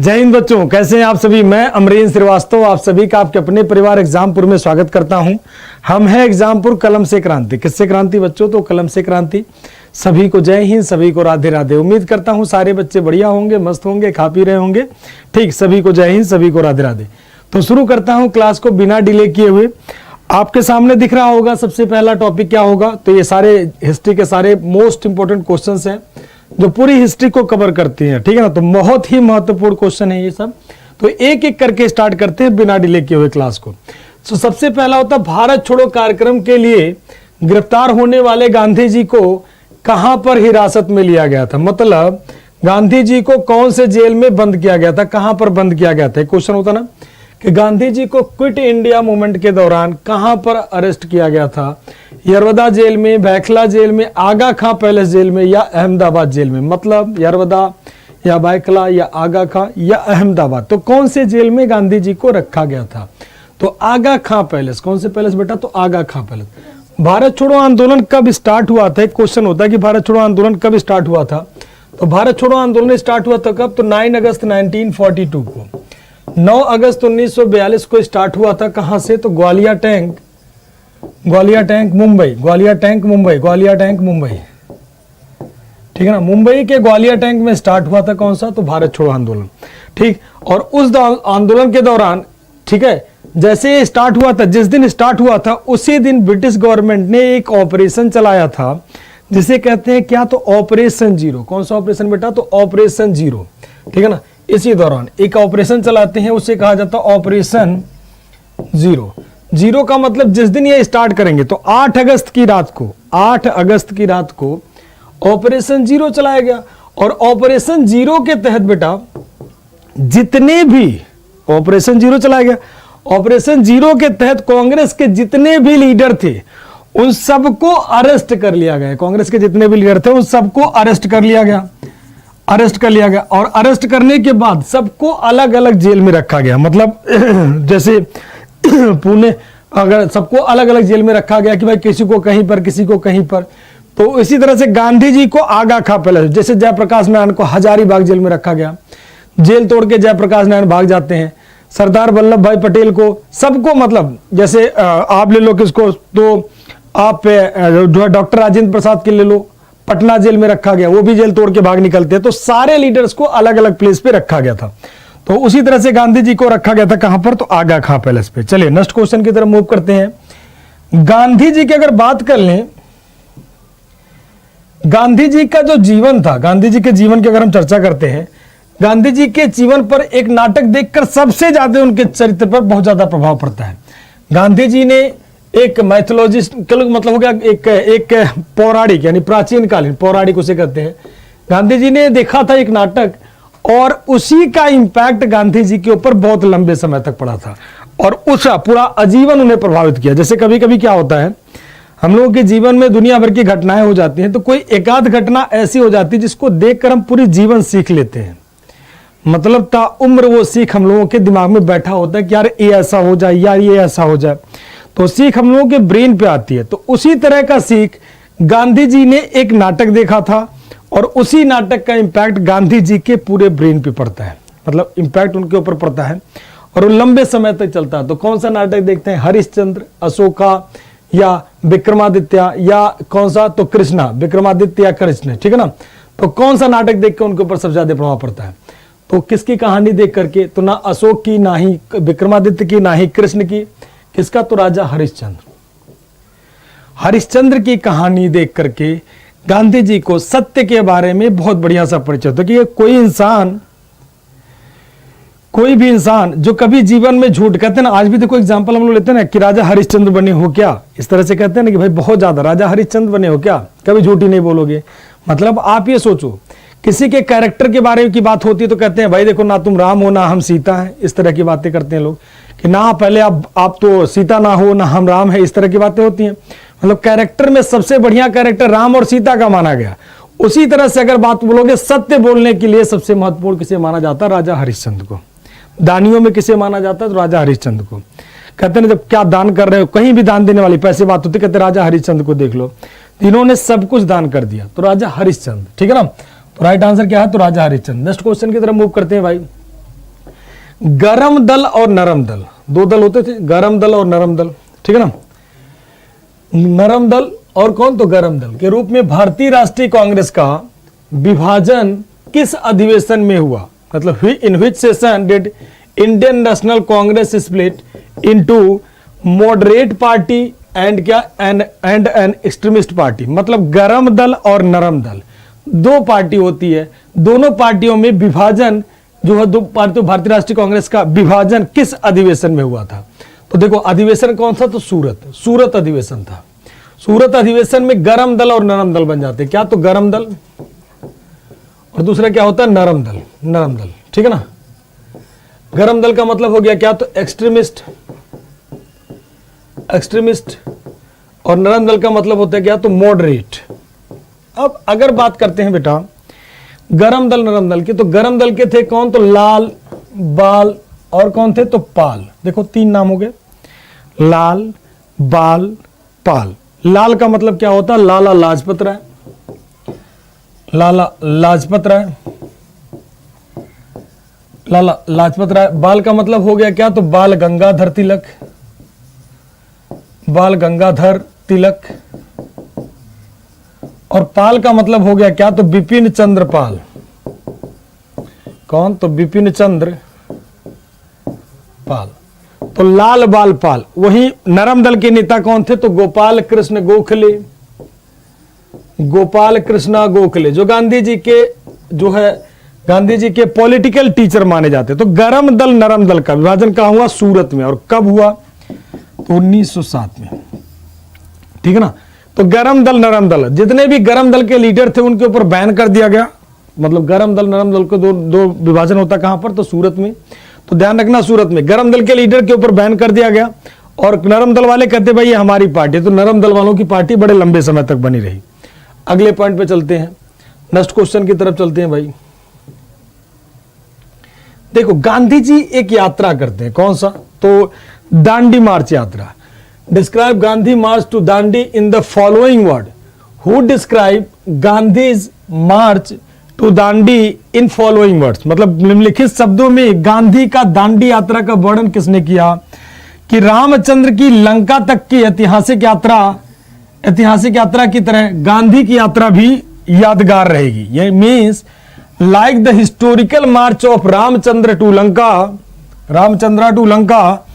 जय हिंद बच्चों, कैसे हैं आप सभी। मैं अमरीन श्रीवास्तव आप सभी का आपके अपने परिवार एग्जामपुर में स्वागत करता हूं। हम हैं एग्जामपुर कलम से क्रांति। किससे क्रांति बच्चों? तो कलम से क्रांति। सभी को जय हिंद, सभी को राधे राधे। उम्मीद करता हूं सारे बच्चे बढ़िया होंगे, मस्त होंगे, खा पी रहे होंगे। ठीक, सभी को जय हिंद, सभी को राधे राधे। तो शुरू करता हूं क्लास को बिना डिले किए हुए। आपके सामने दिख रहा होगा सबसे पहला टॉपिक क्या होगा। तो ये सारे हिस्ट्री के सारे मोस्ट इंपोर्टेंट क्वेश्चंस हैं जो पूरी हिस्ट्री को कवर करती हैं, ठीक है ना। तो बहुत ही महत्वपूर्ण क्वेश्चन है ये सब। तो एक एक करके स्टार्ट करते हैं बिना डिले किए हुए क्लास को। तो सबसे पहला होता है भारत छोड़ो कार्यक्रम के लिए गिरफ्तार होने वाले गांधी जी को कहां पर हिरासत में लिया गया था। मतलब गांधी जी को कौन से जेल में बंद किया गया था, कहां पर बंद किया गया था। क्वेश्चन होता ना कि गांधी जी को क्विट इंडिया मूवमेंट के दौरान कहां पर अरेस्ट किया गया था। यरवदा जेल में, बैखला जेल में, आगा खां पैलेस जेल में या अहमदाबाद जेल में। मतलब यरवदा या बैखला या आगा खां या अहमदाबाद। तो कौन से जेल में गांधी जी को रखा गया था? तो आगा खां पैलेस। कौन से पैलेस बेटा? तो आगा खां पैलेस। भारत छोड़ो आंदोलन कब स्टार्ट हुआ था? एक क्वेश्चन होता है कि भारत छोड़ो आंदोलन कब स्टार्ट हुआ था। तो भारत छोड़ो आंदोलन स्टार्ट हुआ था कब? तो 9 अगस्त 1942 को। 9 अगस्त 1942 को स्टार्ट हुआ था। कहां से? तो ग्वालियर टैंक मुंबई, ग्वालियर टैंक मुंबई, ठीक है ना। मुंबई के ग्वालियर टैंक में स्टार्ट हुआ था। कौन सा? तो भारत छोड़ो आंदोलन। ठीक, और उस आंदोलन के दौरान, ठीक है, जैसे ये स्टार्ट हुआ था, जिस दिन स्टार्ट हुआ था उसी दिन ब्रिटिश गवर्नमेंट ने एक ऑपरेशन चलाया था जिसे कहते हैं क्या? तो ऑपरेशन जीरो। कौन सा ऑपरेशन बेटा? तो ऑपरेशन जीरो, ठीक है ना। इसी दौरान एक ऑपरेशन चलाते हैं, उसे कहा जाता है ऑपरेशन जीरो। जीरो का मतलब जिस दिन ये स्टार्ट करेंगे, तो 8 अगस्त की रात को ऑपरेशन जीरो चलाया गया। और ऑपरेशन जीरो के तहत बेटा जितने भी ऑपरेशन जीरो चलाया गया, ऑपरेशन जीरो के तहत कांग्रेस के जितने भी लीडर थे उन सबको अरेस्ट कर लिया गया। कांग्रेस के जितने भी लीडर थे उन सबको अरेस्ट कर लिया गया। और अरेस्ट करने के बाद सबको अलग अलग जेल में रखा गया। मतलब जैसे पुणे, अगर सबको अलग अलग जेल में रखा गया कि भाई किसी को कहीं पर, किसी को कहीं पर। तो इसी तरह से गांधी जी को आगा खां पैलेस, जैसे जयप्रकाश नारायण को हजारीबाग जेल में रखा गया। जेल तोड़ के जयप्रकाश नारायण भाग जाते हैं। सरदार वल्लभ भाई पटेल को, सबको, मतलब जैसे आप ले लो किसको, तो आप जो है डॉक्टर राजेंद्र प्रसाद के ले लो, पटना जेल में रखा गया, वो भी जेल तोड़ के भाग निकलते हैं। तो सारे लीडर्स को अलग अलग प्लेस पे रखा गया था। तो उसी तरह से गांधी जी को रखा गया था। कहां पर? तो आगा खां पैलेस पे। चलिए नेक्स्ट क्वेश्चन की तरफ मूव करते हैं। गांधी जी की अगर बात कर लें, गांधी जी का जो जीवन था, गांधी जी के जीवन की अगर हम चर्चा करते हैं, गांधी जी के जीवन पर एक नाटक देखकर सबसे ज्यादा उनके चरित्र पर बहुत ज्यादा प्रभाव पड़ता है। गांधी जी ने एक मैथोलॉजिस्ट, मतलब हो गया एक पौराणिक, यानी प्राचीन कालीन पौराणिक उसे कहते हैं। गांधी जी ने देखा था एक नाटक और उसी का इंपैक्ट गांधी जी के ऊपर बहुत लंबे समय तक पड़ा था और उसका पूरा आजीवन उन्हें प्रभावित किया। जैसे कभी कभी क्या होता है, हम लोगों के जीवन में दुनिया भर की घटनाएं हो जाती हैं, तो कोई एकाध घटना ऐसी हो जाती है जिसको देखकर हम पूरी जीवन सीख लेते हैं। मतलब ताउम्र वो सीख हम लोगों के दिमाग में बैठा होता है कि यार ये ऐसा हो जाए, यार ये ऐसा हो जाए। तो सीख हम लोगों के ब्रेन पे आती है। तो उसी तरह का सीख गांधी जी ने एक नाटक देखा था और उसी नाटक का इंपैक्ट गांधी जी के पूरे ब्रेन पे पड़ता है। मतलब इंपैक्ट उनके ऊपर पड़ता है और वो लंबे समय तक चलता है। तो कौन सा नाटक देखते हैं? हरिश्चंद्र, अशोका या विक्रमादित्य, या कौन सा? तो कृष्णा, विक्रमादित्य या कृष्ण, ठीक है ना। तो कौन सा नाटक देख के उनके ऊपर सबसे ज्यादा प्रभाव पड़ता है? तो किसकी कहानी देख करके? तो ना अशोक की, ना ही विक्रमादित्य की, ना ही कृष्ण की। किसका? तो राजा हरिश्चंद्र की कहानी देख करके गांधी जी को सत्य के बारे में बहुत बढ़िया सा परिचय होता है कि कोई भी इंसान जो कभी जीवन में झूठ, कहते हैं ना, आज भी देखो एग्जांपल हम लोग लेते हैं ना कि राजा हरिश्चंद्र बने हो क्या, इस तरह से कहते हैं ना कि भाई बहुत ज्यादा राजा हरिश्चंद्र बने हो क्या, कभी झूठ ही नहीं बोलोगे। मतलब आप ये सोचो, किसी के कैरेक्टर के बारे में की बात होती है तो कहते हैं भाई देखो ना तुम राम हो ना हम सीता हैं। इस तरह की बातें करते हैं लोग कि ना पहले आप तो सीता ना हो ना हम राम है। इस तरह की बातें होती हैं। मतलब कैरेक्टर में सबसे बढ़िया कैरेक्टर राम और सीता का माना गया। उसी तरह से अगर बात बोलोगे, सत्य बोलने के लिए सबसे महत्वपूर्ण किसे माना जाता? राजा हरिश्चंद्र को। दानियों में किसे माना जाता है? तो राजा हरिश्चंद्र को। कहते हैं जब क्या दान कर रहे हो, कहीं भी दान देने वाली पैसे बात होती, कहते राजा हरिश्चंद्र को देख लो, इन्होंने सब कुछ दान कर दिया। तो राजा हरिश्चंद्र, ठीक है ना। तो राइट आंसर क्या है? तो राजा हरिश्चंद्र। नेक्स्ट क्वेश्चन की तरफ मूव करते हैं भाई। गरम दल और नरम दल, दो दल होते थे, गरम दल और नरम दल, ठीक है ना। नरम दल और कौन, तो गरम दल के रूप में भारतीय राष्ट्रीय कांग्रेस का विभाजन किस अधिवेशन में हुआ, मतलब in which session did Indian National Congress split into moderate party and क्या एंड एन एक्सट्रीमिस्ट पार्टी। मतलब गरम दल और नरम दल दो पार्टी होती है, दोनों पार्टियों में विभाजन जो है, दो पार्टियों भारतीय राष्ट्रीय कांग्रेस का विभाजन किस अधिवेशन में हुआ था। तो देखो अधिवेशन कौन सा, तो सूरत अधिवेशन था। सूरत अधिवेशन में गरम दल और नरम दल बन जाते, क्या, तो गरम दल और दूसरा क्या होता है, नरम दल, ठीक है ना। गरम दल का मतलब हो गया क्या, तो एक्सट्रीमिस्ट, और नरम दल का मतलब होता है क्या, तो मॉडरेट। अब अगर बात करते हैं बेटा गरम दल नरम दल की, तो गरम दल के थे कौन, तो लाल, बाल और कौन थे, तो पाल। देखो तीन नाम हो गए, लाल, बाल, पाल। लाल का मतलब क्या होता है, लाला लाजपत राय, लाला लाजपत राय। बाल का मतलब हो गया क्या, तो बाल गंगाधर तिलक, और पाल का मतलब हो गया क्या, तो बिपिन चंद्र पाल। कौन, तो बिपिन चंद्र पाल। तो लाल, बाल, पाल। वही नरम दल के नेता कौन थे, तो गोपाल कृष्ण गोखले, जो गांधी जी के पॉलिटिकल टीचर माने जाते। तो गरम दल नरम दल का विभाजन कहां हुआ, सूरत में। और कब हुआ, तो 1907 में, ठीक है ना। तो गरम दल नरम दल, जितने भी गरम दल के लीडर थे उनके ऊपर बैन कर दिया गया। मतलब गरम दल नरम दल को दो विभाजन होता कहां पर, तो सूरत में। तो ध्यान रखना, सूरत में गरम दल के लीडर के ऊपर बैन कर दिया गया, और नरम दल वाले कहते भाई ये हमारी पार्टी। तो नरम दल वालों की पार्टी बड़े लंबे समय तक बनी रही। अगले पॉइंट पे चलते हैं, नेक्स्ट क्वेश्चन की तरफ चलते हैं भाई। देखो गांधी जी एक यात्रा करते हैं, कौन सा, तो दांडी मार्च यात्रा। Describe Gandhi March two Dandi in the following word. Who describe Gandhi's March two Dandi in following words. मतलब निम्नलिखित शब्दों में गांधी का दांडी यात्रा का वर्णन किसने किया, कि रामचंद्र की लंका तक की ऐतिहासिक यात्रा की तरह गांधी की यात्रा भी यादगार रहेगी। ये means like the historical march of Ramchandra to Lanka,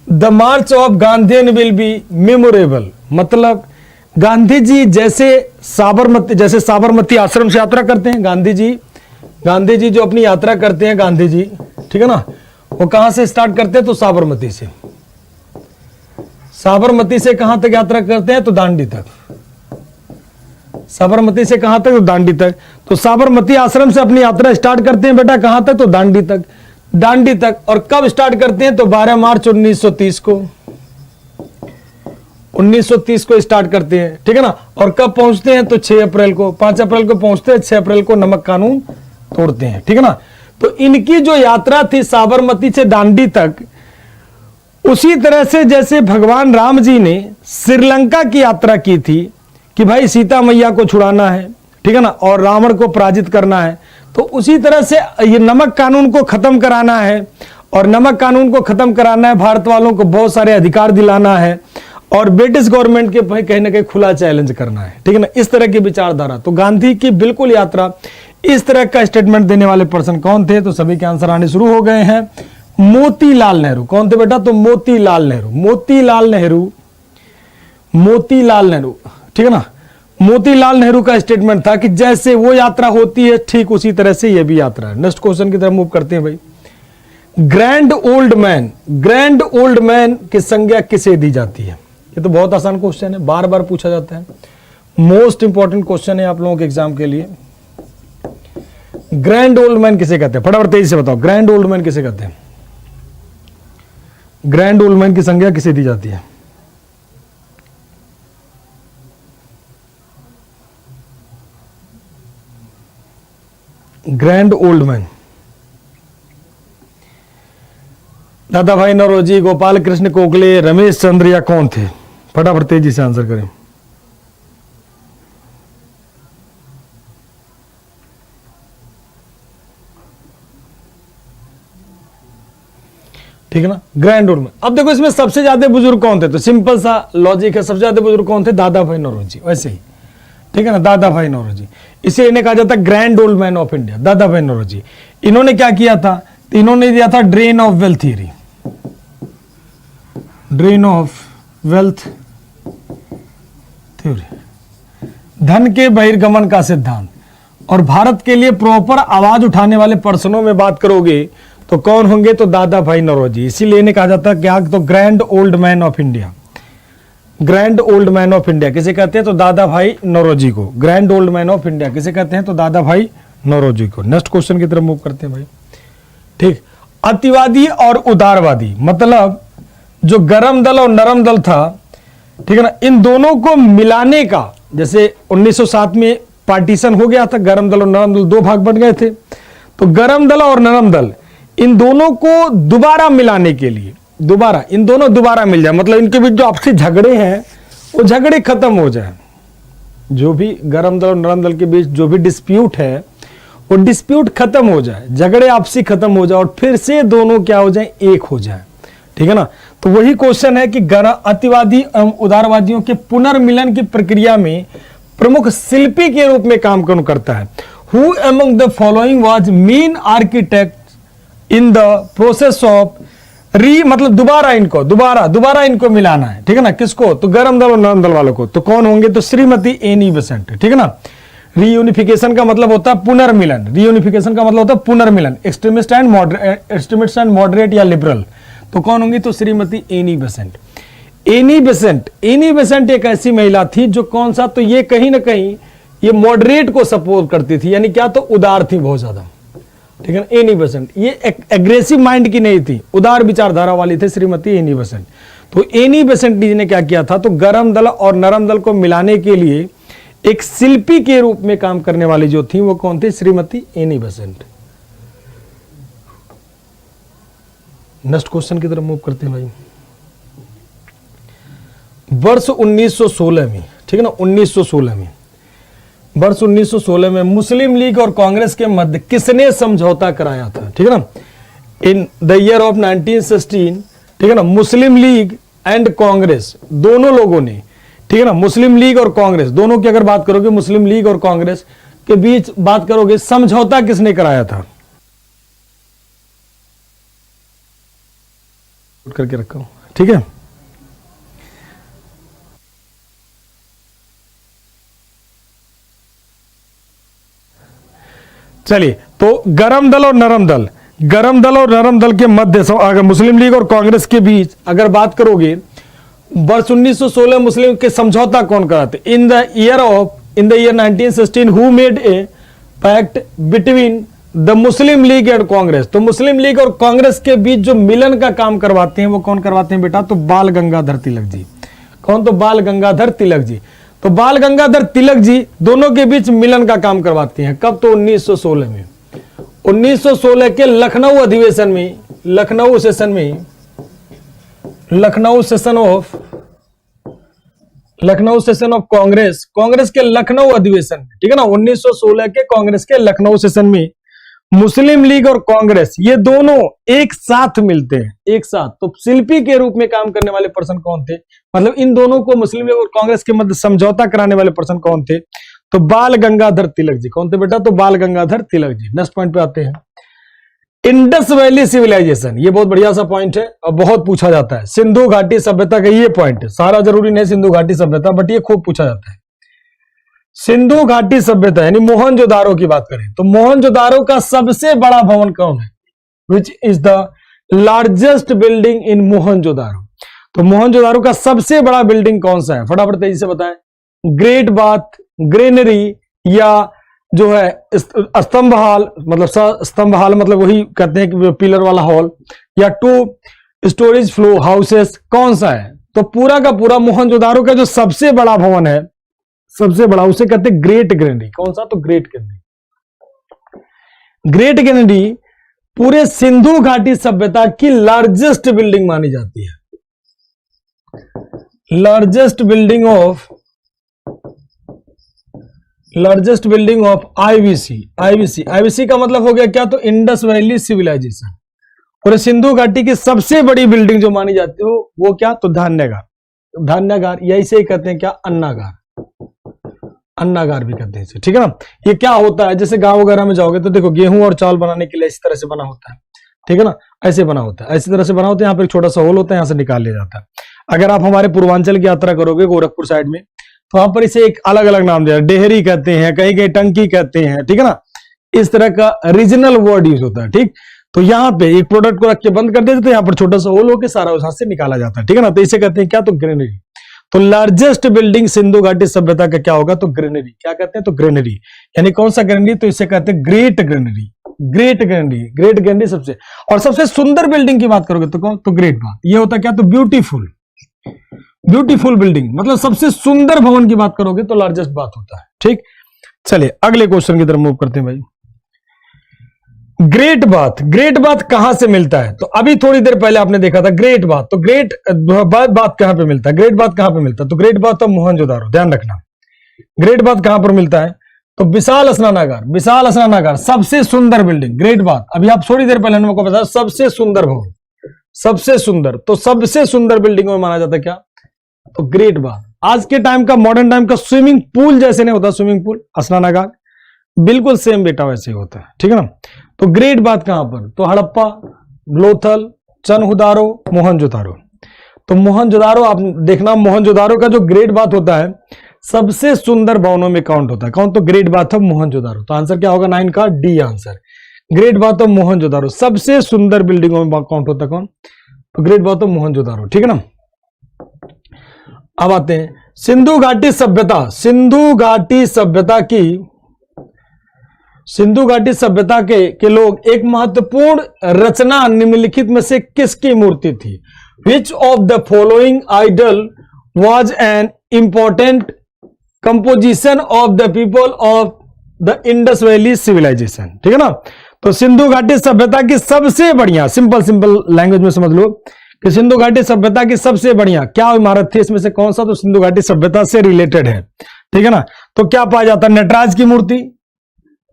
the march of Gandhian will be memorable. मतलब गांधी जी जैसे साबरमती आश्रम से यात्रा करते हैं, गांधी जी जो अपनी यात्रा करते हैं गांधी जी, ठीक है ना, वो कहां से स्टार्ट करते हैं, तो साबरमती से कहां तक यात्रा करते हैं, तो दांडी तक। साबरमती से कहां तक, तो दांडी तक। तो साबरमती आश्रम से अपनी यात्रा स्टार्ट करते हैं बेटा, कहां तक, तो दांडी तक। और कब स्टार्ट करते हैं, तो 12 मार्च 1930 को स्टार्ट करते हैं, ठीक है ना। और कब पहुंचते हैं, तो 5 अप्रैल को पहुंचते हैं, 6 अप्रैल को नमक कानून तोड़ते हैं, ठीक है ना। तो इनकी जो यात्रा थी साबरमती से दांडी तक, उसी तरह से जैसे भगवान राम जी ने श्रीलंका की यात्रा की थी कि भाई सीता मैया को छुड़ाना है, ठीक है ना, और रावण को पराजित करना है, तो उसी तरह से ये नमक कानून को खत्म कराना है। और नमक कानून को खत्म कराना है, भारत वालों को बहुत सारे अधिकार दिलाना है, और ब्रिटिश गवर्नमेंट के भाई कहीं ना कहीं खुला चैलेंज करना है, ठीक है ना, इस तरह की विचारधारा। तो गांधी की बिल्कुल यात्रा, इस तरह का स्टेटमेंट देने वाले पर्सन कौन थे, तो सभी के आंसर आने शुरू हो गए हैं। मोतीलाल नेहरू। कौन थे बेटा, तो मोतीलाल नेहरू, ठीक है ना। मोतीलाल नेहरू का स्टेटमेंट था कि जैसे वो यात्रा होती है ठीक उसी तरह से ये भी यात्रा है। नेक्स्ट क्वेश्चन की तरफ मूव करते हैं भाई। ग्रैंड ओल्ड मैन की संज्ञा किसे दी जाती है। ये तो बहुत आसान क्वेश्चन है, बार बार पूछा जाता है, मोस्ट इंपॉर्टेंट क्वेश्चन है आप लोगों के एग्जाम के लिए। ग्रैंड ओल्ड मैन किसे कहते हैं, फटाफट तेजी से बताओ, ग्रैंड ओल्ड मैन किसे कहते हैं। ग्रैंड ओल्ड मैन की संज्ञा किसे दी जाती है। ग्रैंड ओल्ड मैन, दादा भाई नौरोजी, गोपाल कृष्ण गोखले, रमेश चंद्र या कौन थे, फटाफट तेजी से आंसर करें। ठीक है ना, ग्रैंड ओल्ड मैन। अब देखो इसमें सबसे ज्यादा बुजुर्ग कौन थे, तो सिंपल सा लॉजिक है, सबसे ज्यादा बुजुर्ग कौन थे, दादा भाई नौरोजी, वैसे ही, ठीक है ना, दादा भाई नौरोजी। इसे इन्हें कहा जाता है grand old man of India, दादा भाई नौरोजी। इन्होंने क्या किया था, तो इन्होंने दिया था drain of wealth theory, drain of wealth theory, धन के बहिर्गमन का सिद्धांत। और भारत के लिए प्रॉपर आवाज उठाने वाले पर्सनों में बात करोगे तो कौन होंगे, तो दादा भाई नौरोजी। इसीलिए इन्हें कहा जाता है क्या, तो grand old man of India, grand old man of India किसे कहते हैं, तो दादा भाई नौरोजी को। Grand old man of India किसे कहते हैं, तो दादा भाई नौरोजी को। नेक्स्ट क्वेश्चन की तरफ मूव करते हैं भाई। ठीक, अतिवादी और उदारवादी, मतलब जो गरम दल और नरम दल था, ठीक है ना, इन दोनों को मिलाने का, जैसे 1907 में पार्टीशन हो गया था, गरम दल और नरम दल दो भाग बन गए थे, तो गरम दल और नरम दल इन दोनों को दोबारा मिलाने के लिए, दोबारा इन दोनों दोबारा मिल जाए, मतलब इनके बीच जो आपसी झगड़े हैं वो झगड़े खत्म हो जाए, जो भी गरम दल और नरम दल के बीच जो भी डिस्प्यूट है वो डिस्प्यूट खत्म हो जाए, झगड़े आपसी खत्म हो जाए और फिर से दोनों क्या हो जाए, एक हो जाए, ठीक है ना। तो वही क्वेश्चन है कि अतिवादी एवं उदारवादियों के पुनर्मिलन की प्रक्रिया में प्रमुख शिल्पी के रूप में काम कौन करता है। Who among the following was main architect in the process of मतलब दोबारा इनको मिलाना है, ठीक है ना, किसको, तो गरम दल और नरम दल वालों को। तो कौन होंगे, तो श्रीमती एनी बेसेंट, ठीक है ना। रीयूनिफिकेशन का मतलब होता है पुनर्मिलन, रीयूनिफिकेशन का मतलब होता है पुनर्मिलन, एक्सट्रीमिस्ट एंड मॉडरेट या लिबरल। तो कौन होंगी, तो Shrimati Annie Besant. Annie Besant एक ऐसी महिला थी जो कौन सा, तो ये कहीं ना कहीं ये मॉडरेट को सपोर्ट करती थी, यानी क्या, तो उदार थी बहुत ज्यादा, ठीक है ना। एनी बेसेंट ये एग्रेसिव माइंड की नहीं थी, उदार विचारधारा वाली थी श्रीमती एनी बेसेंट। तो एनी बेसेंट जी ने क्या किया था, तो गरम दल और नरम दल को मिलाने के लिए एक शिल्पी के रूप में काम करने वाली जो थी वो कौन थी, Shrimati Annie Besant. Next question की तरफ मूव करते हैं भाई। वर्ष 1916 में, ठीक है ना, 1916 में, वर्ष 1916 में मुस्लिम लीग और कांग्रेस के मध्य किसने समझौता कराया था, ठीक है ना। इन द ईयर ऑफ 1916, ठीक है ना, मुस्लिम लीग एंड कांग्रेस दोनों लोगों ने, ठीक है ना, मुस्लिम लीग और कांग्रेस दोनों की अगर बात करोगे, मुस्लिम लीग और कांग्रेस के बीच बात करोगे, समझौता किसने कराया था, करके रखा हूं, ठीक है। चलिए, तो गरम दल और नरम दल, के मध्य, अगर मुस्लिम लीग और कांग्रेस के बीच अगर बात करोगे, वर्ष 1916 मुस्लिम के समझौता कौन कराते, in the year 1916 who made a pact between the Muslim League and Congress. तो मुस्लिम लीग और कांग्रेस के बीच जो मिलन का काम करवाते हैं वो कौन करवाते हैं बेटा, तो बाल गंगाधर तिलक जी। कौन, तो बाल गंगाधर तिलक जी। तो बाल गंगाधर तिलक जी दोनों के बीच मिलन का काम करवाते हैं, कब, तो 1916 में। 1916 के लखनऊ अधिवेशन में, लखनऊ सेशन ऑफ कांग्रेस के लखनऊ अधिवेशन में, ठीक है ना, 1916 के कांग्रेस के लखनऊ सेशन में मुस्लिम लीग और कांग्रेस ये दोनों एक साथ मिलते हैं, एक साथ। तो शिल्पी के रूप में काम करने वाले पर्सन कौन थे, मतलब इन दोनों को मुस्लिम लीग और कांग्रेस के मध्य समझौता कराने वाले पर्सन कौन थे, तो बाल गंगाधर तिलक जी। कौन थे बेटा, तो बाल गंगाधर तिलक जी। नेक्स्ट पॉइंट पे आते हैं, इंडस वैली सिविलाइजेशन। ये बहुत बढ़िया सा पॉइंट है और बहुत पूछा जाता है, सिंधु घाटी सभ्यता का ये पॉइंट है, सारा जरूरी नहीं सिंधु घाटी सभ्यता, बट ये खूब पूछा जाता है। सिंधु घाटी सभ्यता यानी मोहनजोदारो की बात करें तो मोहनजोदारो का सबसे बड़ा भवन कौन है, which is the largest building in Mohenjodaro. तो मोहनजोदारो का सबसे बड़ा बिल्डिंग कौन सा है, फटाफट तेजी से बताएं। ग्रेट बाथ, ग्रेनरी, या जो है स्तंभ हाल, मतलब स्तंभ हाल मतलब वही कहते हैं कि पिलर वाला हॉल, या 2 स्टोरेज फ्लो हाउसेस, कौन सा है। तो पूरा का पूरा मोहनजोदारो का जो सबसे बड़ा भवन है, सबसे बड़ा, उसे कहते हैं ग्रेट ग्रेनरी। कौन सा, तो ग्रेट ग्रेनरी। ग्रेट ग्रेनरी पूरे सिंधु घाटी सभ्यता की लार्जेस्ट बिल्डिंग मानी जाती है, largest building of IVC. IVC का मतलब हो गया क्या, तो इंडस वैली सिविलाइजेशन। पूरे सिंधु घाटी की सबसे बड़ी बिल्डिंग जो मानी जाती हो वो क्या, तो धान्यागार। धान्यागार या इसे कहते हैं क्या, अन्नागार। अन्नागार भी कहते हैं इसे, ठीक है ना। ये क्या होता है, जैसे गांव वगैरह में जाओगे तो देखो गेहूं और चावल बनाने के लिए इस तरह से बना होता है, ठीक है ना, ऐसे बना होता है, ऐसी तरह से बना होता है। यहाँ पर एक छोटा सा होल होता है, यहाँ से निकाल लिया जाता है। अगर आप हमारे पूर्वांचल की यात्रा करोगे गोरखपुर साइड में, तो वहां पर इसे एक अलग अलग नाम दिया, डेहरी कहते हैं, कहीं कहीं टंकी कहते हैं, ठीक है ना। इस तरह का रीजनल वर्ड यूज होता है, ठीक। तो यहाँ पे एक प्रोडक्ट को रख के बंद कर देते तो यहाँ पर छोटा सा होल होकर सारा उस हाथ से निकाला जाता है, ठीक है ना। तो इसे कहते हैं क्या, तो ग्रेनरी। तो लार्जेस्ट बिल्डिंग सिंधु घाटी सभ्यता का क्या होगा, तो ग्रेनरी। क्या कहते हैं, तो ग्रेनरी। यानी कौन सा ग्रेनरी, तो इसे कहते हैं great granary. Great granary, great granary सबसे। और सबसे सुंदर बिल्डिंग की बात करोगे तो कौन, तो ग्रेट बात। ये होता क्या, तो ब्यूटीफुल। ब्यूटीफुल बिल्डिंग मतलब सबसे सुंदर भवन की बात करोगे तो लार्जेस्ट बात होता है, ठीक। चलिए अगले क्वेश्चन की तरफ मूव करते हैं भाई। ग्रेट बात, ग्रेट बात कहां से मिलता है, तो अभी थोड़ी देर पहले आपने देखा था ग्रेट बात। तो ग्रेट बात कहां पे मिलता है, ग्रेट बात कहां पे मिलता है, तो ग्रेट बात तो मोहनजोदारो, ध्यान रखना। ग्रेट बात कहां पर मिलता है, तो विशाल स्नानागार। विशाल स्नानागार सबसे सुंदर बिल्डिंग, ग्रेट बात। अभी आप थोड़ी देर पहले हमको बताया सबसे सुंदर भवन, सबसे सुंदर। तो सबसे सुंदर बिल्डिंग में माना जाता है क्या, तो ग्रेट बात। आज के टाइम का, मॉडर्न टाइम का स्विमिंग पूल जैसे नहीं होता, स्विमिंग पूल स्नानागार बिल्कुल सेम बेटा वैसे ही होता है, ठीक है ना। तो ग्रेट बात कहां पर, तो हड़प्पा, लोथल, चनहुदारो, मोहनजोदारो। तो मोहनजोदारो आप देखना, मोहनजोदारो का जो ग्रेट बात होता है सबसे सुंदर भवनों में काउंट होता है। कौन, तो ग्रेट बात ऑफ मोहनजोदारो। तो आंसर क्या होगा 9 का, डी आंसर। ग्रेट बात ऑफ मोहनजोदारो सबसे सुंदर बिल्डिंगों में काउंट होता है। कौन, तो ग्रेट बात ऑफ मोहनजोदारो, ठीक है ना। अब आते हैं सिंधु घाटी सभ्यता। सिंधु घाटी सभ्यता की, सिंधु घाटी सभ्यता के लोग एक महत्वपूर्ण रचना निम्नलिखित में से किसकी मूर्ति थी। Which of the following idol was an important composition of the people of the Indus Valley civilization, ठीक है ना। तो सिंधु घाटी सभ्यता की सबसे बढ़िया, सिंपल लैंग्वेज में समझ लो कि सिंधु घाटी सभ्यता की सबसे बढ़िया क्या इमारत थी, इसमें से कौन सा, तो सिंधु घाटी सभ्यता से रिलेटेड है, ठीक है ना। तो क्या पाया जाता है, नटराज की मूर्ति,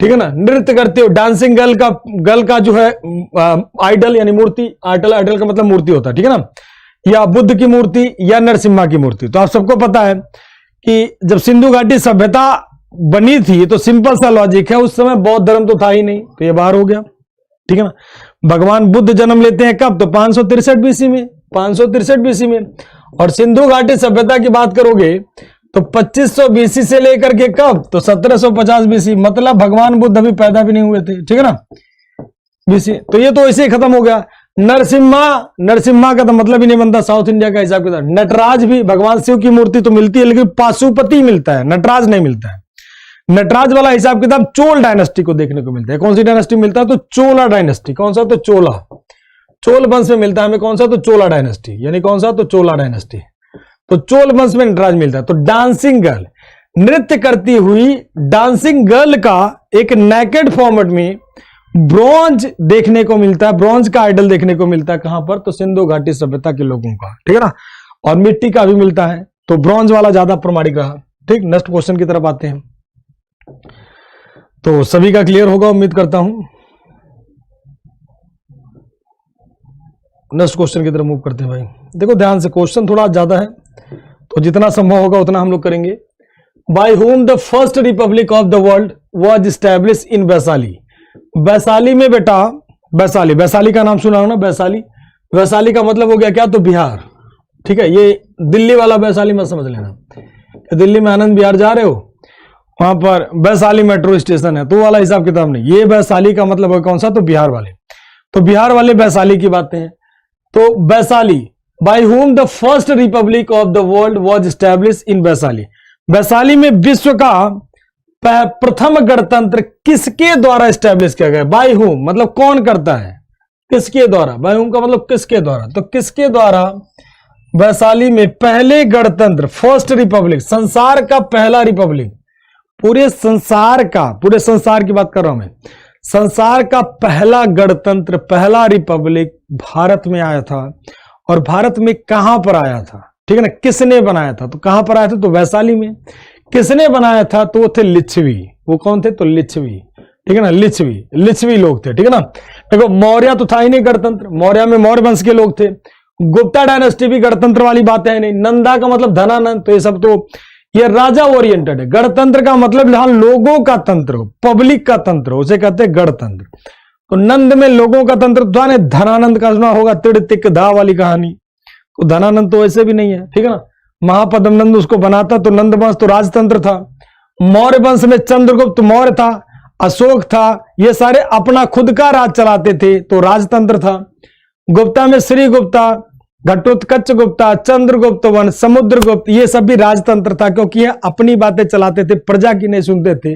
ठीक है ना, नृत्य करते हो, डांसिंग गर्ल का जो है आइडल यानी मूर्ति, आइडल का मतलब मूर्ति होता है, ठीक है ना, या बुद्ध की मूर्ति या नरसिम्हा की मूर्ति। तो आप सबको पता है कि जब सिंधु घाटी सभ्यता बनी थी तो सिंपल सा लॉजिक है, उस समय बौद्ध धर्म तो था ही नहीं, तो ये बाहर हो गया, ठीक है ना। भगवान बुद्ध जन्म लेते हैं कब, तो 563 बीसी में, 563 बीसी में। और सिंधु घाटी सभ्यता की बात करोगे तो 2500 बीसी से लेकर के कब, तो 1750 बीसी, मतलब भगवान बुद्ध अभी पैदा भी नहीं हुए थे, ठीक है ना, बीसी। तो ये तो ऐसे ही खत्म हो गया। नरसिम्हा का तो मतलब ही नहीं बनता साउथ इंडिया का हिसाब किताब। नटराज भी, भगवान शिव की मूर्ति तो मिलती है लेकिन पाशुपति मिलता है, नटराज नहीं मिलता है। नटराज वाला हिसाब किताब चोल डायनेस्टी को देखने को मिलता है। कौन सी डायनेस्टी मिलता है, तो चोला डायनेस्टी। कौन सा, तो चोला, चोल वंश में मिलता है हमें। कौन सा, तो चोला डायनेस्टी, यानी कौन सा, तो चोला डायनेस्टी। तो चोल वंश में नटराज मिलता है। तो डांसिंग गर्ल, नृत्य करती हुई डांसिंग गर्ल का एक नेकेड फॉर्मेट में ब्रॉन्ज देखने को मिलता है, ब्रॉन्ज का आइडल देखने को मिलता है। कहां पर, तो सिंधु घाटी सभ्यता के लोगों का, ठीक है ना। और मिट्टी का भी मिलता है, तो ब्रॉन्ज वाला ज्यादा प्रमाणिक रहा, ठीक। नेक्स्ट क्वेश्चन की तरफ आते हैं। तो सभी का क्लियर होगा उम्मीद करता हूं। नेक्स्ट क्वेश्चन की तरफ मूव करते हैं भाई। देखो ध्यान से, क्वेश्चन थोड़ा ज्यादा है तो जितना संभव होगा उतना हम लोग करेंगे। By whom the first Republic of the world was established in Vaishali. Vaishali में बेटा, वैशाली का नाम सुना हो ना, वैशाली का मतलब हो गया क्या, तो बिहार, ठीक है। ये दिल्ली वाला वैशाली मत समझ लेना, दिल्ली में आनंद विहार जा रहे हो, वहां पर वैशाली मेट्रो स्टेशन है, तो वाला हिसाब किताब नहीं। ये वैशाली का मतलब है कौन सा, तो बिहार वाले। तो बिहार वाले वैशाली की बातें हैं। तो Vaishali, by whom the first Republic of the world was established in Vaishali. Vaishali में विश्व का प्रथम गणतंत्र किसके द्वारा एस्टैब्लिश किया गया। बाय हुम मतलब कौन करता है, किसके द्वारा। बाय हुम का मतलब किसके द्वारा, तो किसके द्वारा वैशाली में पहले गणतंत्र, फर्स्ट रिपब्लिक, संसार का पहला रिपब्लिक, पूरे संसार की बात कर रहा हूं मैं, संसार का पहला गणतंत्र, पहला रिपब्लिक भारत में आया था। और भारत में कहां पर आया था, ठीक है ना, किसने बनाया था, तो कहां पर आया था, तो वैशाली में। किसने बनाया था, तो वो थे लिच्छवी। वो कौन थे, तो लिच्छवी, ठीक है ना, लिच्छवी लोग थे, ठीक है ना। देखो मौर्य तो था ही नहीं गणतंत्र, मौर्य में मौर्य वंश के लोग थे। गुप्ता डायनेस्टी भी गणतंत्र वाली बात है नहीं। नंदा का मतलब धनानंद, तो ये सब तो ये राजा ओरिएंटेड है। गणतंत्र का मतलब जहां लोगों का तंत्र हो, पब्लिक का तंत्र हो, उसे कहते हैं गणतंत्र। तो नंद में लोगों का तंत्र था ने। धनानंद का सुना होगा, तिड़ तिक धा वाली कहानी, तो धनानंद तो वैसे भी नहीं है, ठीक है ना। महापद्मनंद उसको बनाता, तो नंद वंश तो राजतंत्र था। मौर्य वंश में चंद्रगुप्त मौर्य था, अशोक था, ये सारे अपना खुद का राज चलाते थे, तो राजतंत्र था। गुप्ता में श्री गुप्ता, घटोत्कच गुप्ता, चंद्रगुप्त वंश, समुद्रगुप्त, ये सब भी राजतंत्र था, क्योंकि ये अपनी बातें चलाते थे, प्रजा की नहीं सुनते थे।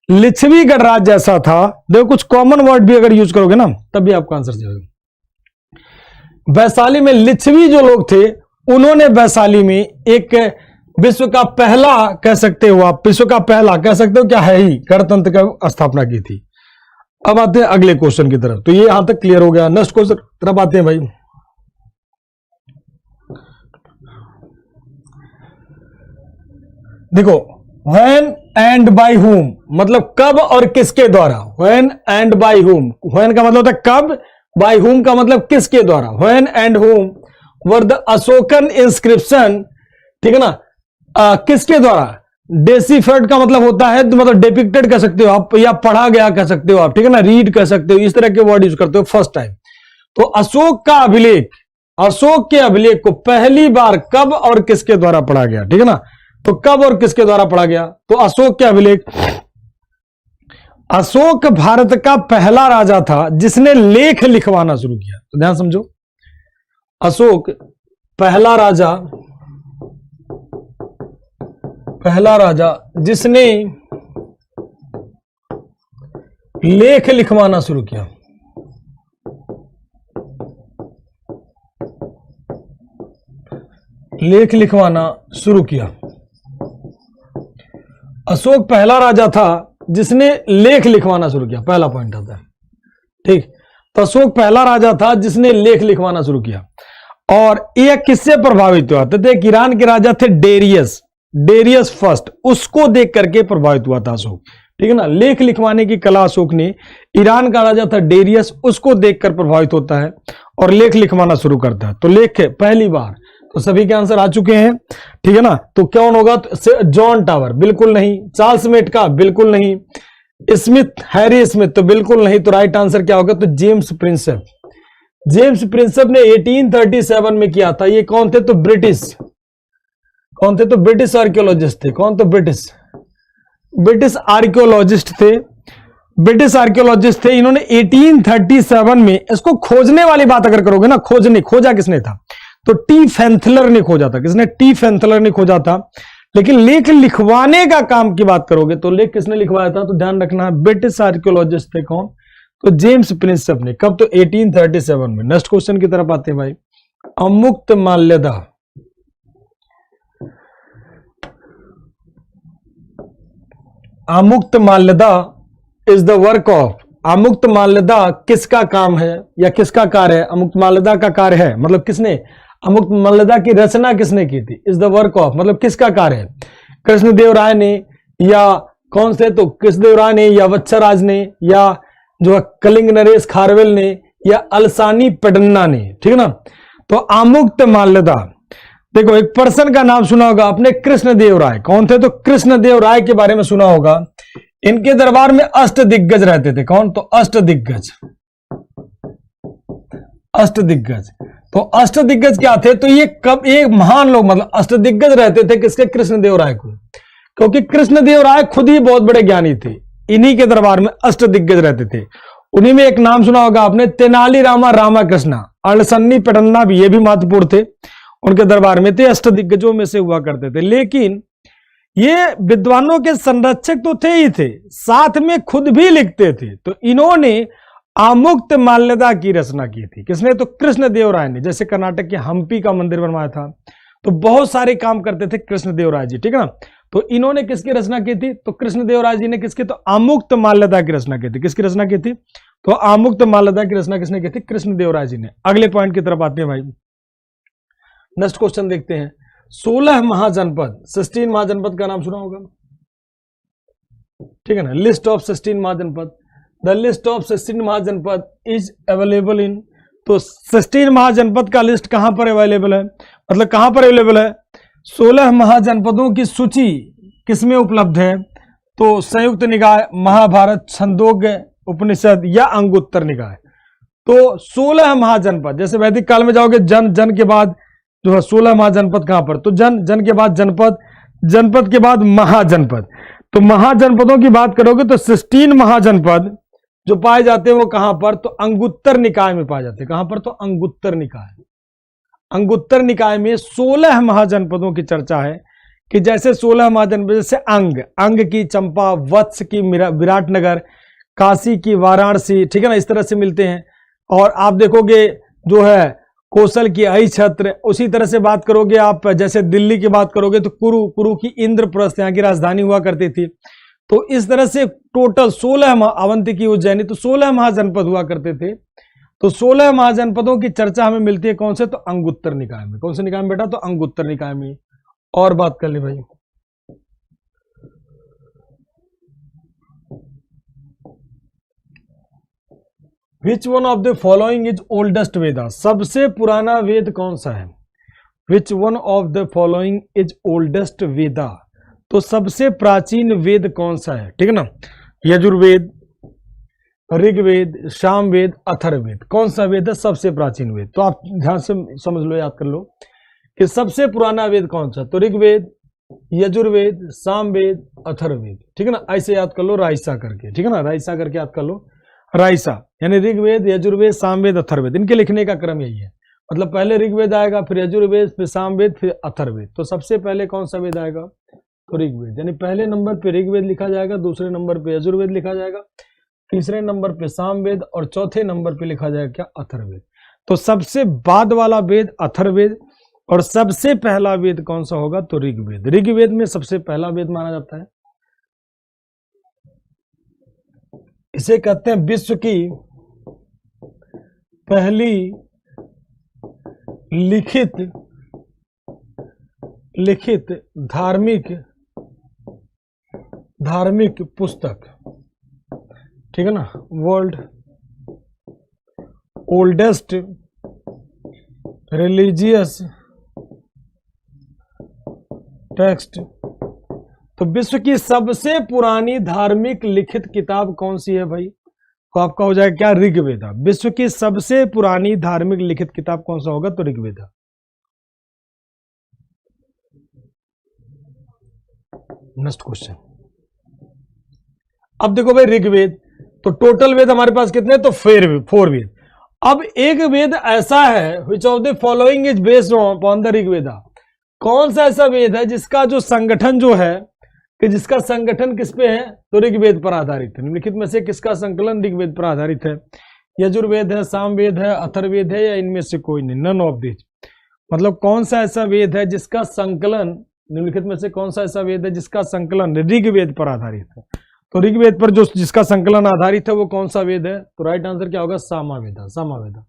लिच्छवी गणराज्य जैसा था। देखो कुछ कॉमन वर्ड भी अगर यूज करोगे ना तब भी आपका आंसर जाएगा। वैशाली में लिच्छवी जो लोग थे, उन्होंने वैशाली में एक विश्व का पहला कह सकते हो आप, विश्व का पहला कह सकते हो क्या है ही, गणतंत्र का स्थापना की थी। अब आते हैं अगले क्वेश्चन की तरफ। तो ये यहां तक क्लियर हो गया। नेक्स्ट क्वेश्चन तरफ आते हैं भाई। देखो व्हेन एंड बाय हुम, मतलब कब और किसके द्वारा। When and by whom, when का मतलब होता है कब, बाय हुम का मतलब किसके द्वारा। व्हेन एंड हुम वर द अशोकन इंस्क्रिप्शन, ठीक है ना। किसके द्वारा, डेसिफर्ड का मतलब होता है, तो मतलब डिपिक्टेड कह सकते हो आप, या पढ़ा गया कह सकते हो आप, ठीक है ना, रीड कह सकते हो, इस तरह के वर्ड यूज करते हो फर्स्ट टाइम। तो अशोक का अभिलेख, अशोक के अभिलेख को पहली बार कब और किसके द्वारा पढ़ा गया, ठीक है ना। तो कब और किसके द्वारा पढ़ा गया, तो अशोक के अभिलेख। अशोक भारत का पहला राजा था जिसने लेख लिखवाना शुरू किया। तो ध्यान समझो, अशोक पहला राजा जिसने लेख लिखवाना शुरू किया। लेख लिखवाना शुरू किया। अशोक पहला राजा था जिसने लेख लिखवाना शुरू किया, पहला पॉइंट आता है, ठीक। तो अशोक पहला राजा था जिसने लेख लिखवाना शुरू किया। और यह किससे प्रभावित हुआ था, तो ईरान के राजा थे डेरियस फर्स्ट, उसको देख करके प्रभावित हुआ था अशोक, ठीक है ना। लेख लिखवाने की कला अशोक ने, ईरान का राजा था डेरियस, उसको देखकर प्रभावित होता है और लेख लिखवाना शुरू करता है। तो लेख पहली बार, तो सभी के आंसर आ चुके हैं, ठीक है ना। तो कौन होगा, तो जॉन टावर बिल्कुल नहीं, चार्ल्स मेटका बिल्कुल नहीं, स्मिथ, हैरी स्मिथ तो बिल्कुल नहीं। तो राइट आंसर क्या होगा, तो जेम्स प्रिंसेप। जेम्स प्रिंसेप ने 1837 में किया था। ये कौन थे, तो ब्रिटिश, कौन थे, तो ब्रिटिश आर्कियोलॉजिस्ट थे। कौन, तो ब्रिटिश आर्कियोलॉजिस्ट थे, ब्रिटिश आर्कियोलॉजिस्ट थे। इन्होंने 1837 में, इसको खोजने वाली बात अगर करोगे ना, खोजा किसने था, तो टी फेंथलर ने खोजा था। किसने, टी फेंथलर ने खोजा था। लेकिन लेख लिखवाने का काम की बात करोगे तो लेख किसने लिखवाया था, तो ध्यान रखना ब्रिटिश आर्कियोलॉजिस्ट थे। कौन, तो जेम्स प्रिंसेप ने। कब, तो 1837 में। नेक्स्ट क्वेश्चन की तरफ आते हैं भाई। अमुक्त माल्यदा, अमुक्त माल्यदा इज द वर्क ऑफ, अमुक्त माल्यदा किसका काम है या किसका कार्य है, अमुक्त माल्यदा का कार्य है, मतलब किसने, अमुक्त माल्यदा की रचना किसने की थी, इज द वर्क ऑफ मतलब किसका कार्य है, कृष्णदेव राय ने, या कौन से, तो कृष्णदेव राय ने, या वत्सराज ने, या जो कलिंग नरेश खारवेल ने, या अलसानी पेडन्ना ने, ठीक है ना। तो अमुक्त माल्यदा, देखो एक पर्सन का नाम सुना होगा आपने, कृष्णदेव राय। कौन थे, तो कृष्णदेव राय के बारे में सुना होगा। इनके दरबार में अष्टदिग्गज रहते थे। कौन, तो अष्टदिग्गज, अष्टदिग्गज। तो अष्टदिग्गज क्या थे, तो ये कब, ये महान लोग, मतलब अष्टदिग्गज रहते थे किसके, कृष्णदेव राय को, क्योंकि कृष्णदेव राय खुद ही बहुत बड़े ज्ञानी थे। इन्हीं के दरबार में अष्टदिग्गज रहते थे। उन्हीं में एक नाम सुना होगा आपने, तेनाली रामाकृष्णा, अलसन्नी पेडन्ना भी, ये भी महत्वपूर्ण थे, उनके दरबार में थे, अष्टदिग्गजों में से हुआ करते थे। लेकिन ये विद्वानों के संरक्षक तो थे ही थे, साथ में खुद भी लिखते थे। तो इन्होंने अमुक्त माल्यदा की रचना की थी। किसने, तो कृष्णदेव राय ने। जैसे कर्नाटक के हम्पी का मंदिर बनवाया था, तो बहुत सारे काम करते थे कृष्णदेव राय जी, ठीक है ना। तो इन्होंने किसकी रचना की थी, तो कृष्णदेव राय जी ने किसकी, तो अमुक्त माल्यदा की रचना की थी। किसकी रचना की थी, तो अमुक्त माल्यदा की रचना किसने की थी, कृष्णदेव राय जी ने। अगले पॉइंट की तरफ आते हैं भाई। नेक्स्ट क्वेश्चन देखते हैं। 16 महाजनपद, 16 महाजनपद का नाम सुना होगा, ठीक है ना, list of 16 mahajanapada. The list of 16 mahajanapada is available in, तो 16 महाजनपद का लिस्ट कहां पर अवेलेबल है, मतलब कहां पर अवेलेबल है, 16 महाजनपदों की सूची किसमें उपलब्ध है, तो संयुक्त निकाय, महाभारत, छंदोग्य उपनिषद या अंगुत्तर निकाय। तो 16 महाजनपद, जैसे वैदिक काल में जाओगे जन के बाद जो है 16 महाजनपद कहां पर, तो जन के बाद जनपद, जनपद के बाद महाजनपद। तो महाजनपदों की बात करोगे तो 16 महाजनपद जो पाए जाते हैं वो कहां पर, तो अंगुत्तर निकाय में पाए जाते हैं। कहां पर, तो अंगुत्तर निकाय। अंगुत्तर निकाय में 16 महाजनपदों की चर्चा है कि जैसे 16 महाजनपद, जैसे अंग की चंपा, वत्स की विराटनगर, काशी की वाराणसी, ठीक है ना, इस तरह से मिलते हैं। और आप देखोगे जो है कौशल की अहि छत्र, उसी तरह से बात करोगे आप, जैसे दिल्ली की बात करोगे तो कुरु की इंद्रप्रस्थ यहाँ की राजधानी हुआ करती थी। तो इस तरह से टोटल 16 अवंती की उज्जैनी, तो 16 महाजनपद हुआ करते थे। तो 16 महाजनपदों की चर्चा हमें मिलती है कौन से, तो अंगुत्तर निकाय में। कौन से निकाय में बेटा, तो अंगुत्तर निकाय में। और बात कर ले भाई, which one of the following is oldest Veda, सबसे पुराना वेद कौन सा है, which one of the following is oldest Veda, तो सबसे प्राचीन वेद कौन सा है, ठीक है ना, यजुर्वेद, ऋग्वेद, सामवेद, अथर्ववेद, कौन सा वेद है सबसे प्राचीन वेद। तो आप ध्यान से समझ लो, याद कर लो कि सबसे पुराना वेद कौन सा, तो ऋग्वेद, यजुर्वेद, सामवेद, अथर्ववेद, ठीक है ना, ऐसे याद कर लो राइसा करके, ठीक है ना, राइसा करके याद कर लो, राइसा यानी ऋग्वेद, यजुर्वेद, सामवेद, अथर्ववेद, इनके लिखने का क्रम यही है। मतलब पहले ऋग्वेद आएगा, फिर यजुर्वेद, फिर सामवेद, फिर अथर्ववेद। तो सबसे पहले कौन सा वेद आएगा, तो ऋग्वेद, यानी पहले नंबर पे ऋग्वेद लिखा जाएगा, दूसरे नंबर पे यजुर्वेद लिखा जाएगा, तीसरे नंबर पे सामवेद और चौथे नंबर पे लिखा जाएगा क्या, अथर्ववेद। तो सबसे बाद वाला वेद अथर्ववेद, और सबसे पहला वेद कौन सा होगा, तो ऋग्वेद। ऋग्वेद में सबसे पहला वेद माना जाता है। इसे कहते हैं विश्व की पहली लिखित धार्मिक पुस्तक, ठीक है ना, वर्ल्ड ओल्डेस्ट रिलीजियस टेक्स्ट। तो विश्व की सबसे पुरानी धार्मिक लिखित किताब कौन सी है भाई, तो आपका हो जाएगा क्या, ऋग्वेदा। विश्व की सबसे पुरानी धार्मिक लिखित किताब कौन सा होगा, तो ऋग्वेदा। नेक्स्ट क्वेश्चन, अब देखो भाई ऋग्वेद, तो टोटल वेद हमारे पास कितने, तो 4 वेद। अब एक वेद ऐसा है विच of the following is based on the Rigveda, कौन सा ऐसा वेद है जिसका जो संगठन जो है, कि जिसका संगठन किस पे है, तो ऋग्वेद पर आधारित है। निम्नलिखित में से किसका संकलन ऋग्वेद पर आधारित है, यजुर्वेद है, सामवेद है, अथर्ववेद है, या इनमें से कोई नहीं, नन ऑफ दिस। मतलब कौन सा ऐसा वेद है जिसका संकलन, निम्नलिखित में से कौन सा ऐसा वेद है जिसका संकलन ऋग्वेद पर आधारित है, तो ऋग्वेद पर जो जिसका संकलन आधारित है वो कौन सा वेद है, तो राइट आंसर क्या होगा, सामवेद। सामवेद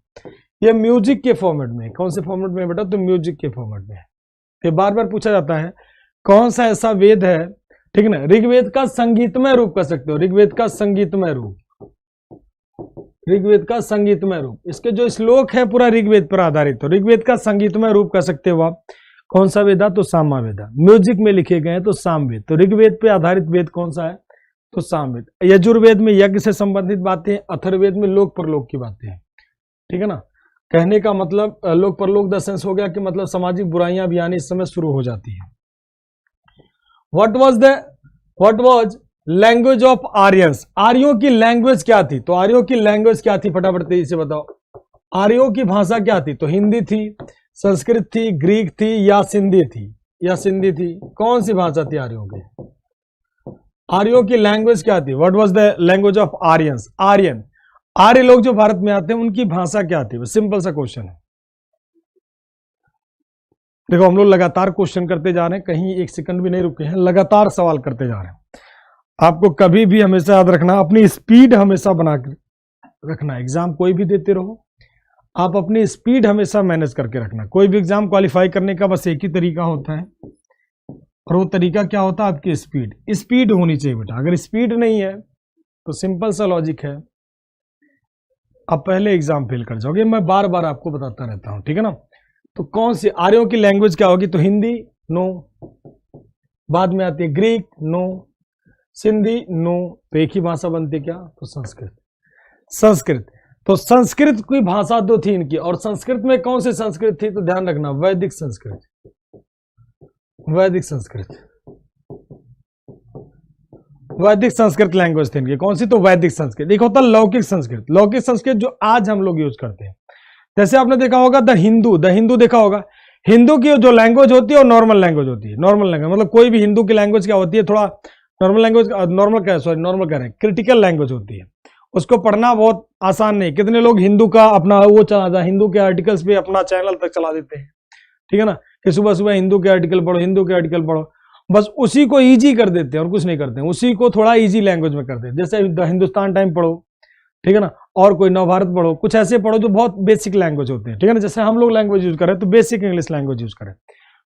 ये म्यूजिक के फॉर्मेट में, कौन से फॉर्मेट में बेटा, तो म्यूजिक के फॉर्मेट में है। तो बार बार पूछा जाता है कौन सा ऐसा वेद है, ठीक है ना, ऋग्वेद का संगीतमय रूप कर सकते हो, ऋग्वेद का संगीतमय रूप, ऋग्वेद का संगीतमय रूप, इसके जो श्लोक है पूरा ऋग्वेद पर आधारित, तो ऋग्वेद का संगीतमय रूप कर सकते हो आप, कौन सा वेद है, तो सामवेद। म्यूजिक में लिखे गए हैं तो सामवेद, तो ऋग्वेद पे आधारित वेद कौन सा है, तो सामवेद। यजुर्वेद में यज्ञ से संबंधित बातें, अथर्ववेद में लोक परलोक की बातें हैं, ठीक है ना। कहने का मतलब लोक परलोक द सेंस हो गया कि मतलब सामाजिक बुराइयां भी आनी इस समय शुरू हो जाती है। What was language of Aryans, आर्यों की लैंग्वेज क्या थी, तो आर्यों की लैंग्वेज क्या थी, फटाफट तेजी से बताओ। आर्यों की भाषा क्या थी, तो हिंदी थी, संस्कृत थी, ग्रीक थी, या सिंधी थी, कौन सी भाषा थी आर्यों की, आर्यों की लैंग्वेज क्या थी, what was the language of Aryans, आर्य लोग जो भारत में आते हैं उनकी भाषा क्या थी, वो सिंपल सा क्वेश्चन है। देखो हम लोग लगातार क्वेश्चन करते जा रहे हैं, कहीं एक सेकंड भी नहीं रुके हैं, लगातार सवाल करते जा रहे हैं। आपको कभी भी हमेशा याद रखना, अपनी स्पीड हमेशा बना कर रखना। एग्जाम कोई भी देते रहो, आप अपनी स्पीड हमेशा मैनेज करके रखना। कोई भी एग्जाम क्वालिफाई करने का बस एक ही तरीका होता है, और वो तरीका क्या होता है, आपकी स्पीड होनी चाहिए बेटा। अगर स्पीड नहीं है तो सिंपल सा लॉजिक है, आप पहले एग्जाम फेल कर जाओगे, मैं बार बार आपको बताता रहता हूं, ठीक है ना। तो कौन सी आर्यों की लैंग्वेज क्या होगी, तो हिंदी नो, बाद में आती है ग्रीक नो, सिंधी नो, तो एक ही भाषा बनती है क्या, तो संस्कृत। संस्कृत, तो संस्कृत की भाषा दो थी इनकी, और संस्कृत में कौन सी संस्कृत थी, तो ध्यान रखना वैदिक संस्कृत, वैदिक संस्कृत, वैदिक संस्कृत लैंग्वेज थी इनकी, कौन सी, तो वैदिक संस्कृत। एक होता है लौकिक संस्कृत, लौकिक संस्कृत जो आज हम लोग यूज करते हैं, जैसे आपने देखा होगा द हिंदू देखा होगा, हिंदू की जो लैंग्वेज होती है और नॉर्मल लैंग्वेज होती है, नॉर्मल लैंग्वेज मतलब कोई भी हिंदू की लैंग्वेज क्या होती है, थोड़ा नॉर्मल लैंग्वेज, नॉर्मल कह रहे हैं, क्रिटिकल लैंग्वेज होती है, उसको पढ़ना बहुत आसान नहीं। कितने लोग हिंदू का अपना वो चला, हिंदू के आर्टिकल्स पे अपना चैनल तक चला देते हैं, ठीक है ना, कि सुबह सुबह हिंदू के आर्टिकल पढ़ो, हिंदू के आर्टिकल पढ़ो, बस उसी को इजी कर देते हैं और कुछ नहीं करते हैं, उसी को थोड़ा इजी लैंग्वेज में कर देते हैं। जैसे द हिंदुस्तान टाइम पढ़ो, ठीक है ना, और कोई नवभारत पढ़ो, कुछ ऐसे पढ़ो जो बहुत बेसिक लैंग्वेज होते हैं, ठीक है ना, जैसे हम लोग लैंग्वेज यूज करें तो बेसिक इंग्लिश लैंग्वेज यूज करें।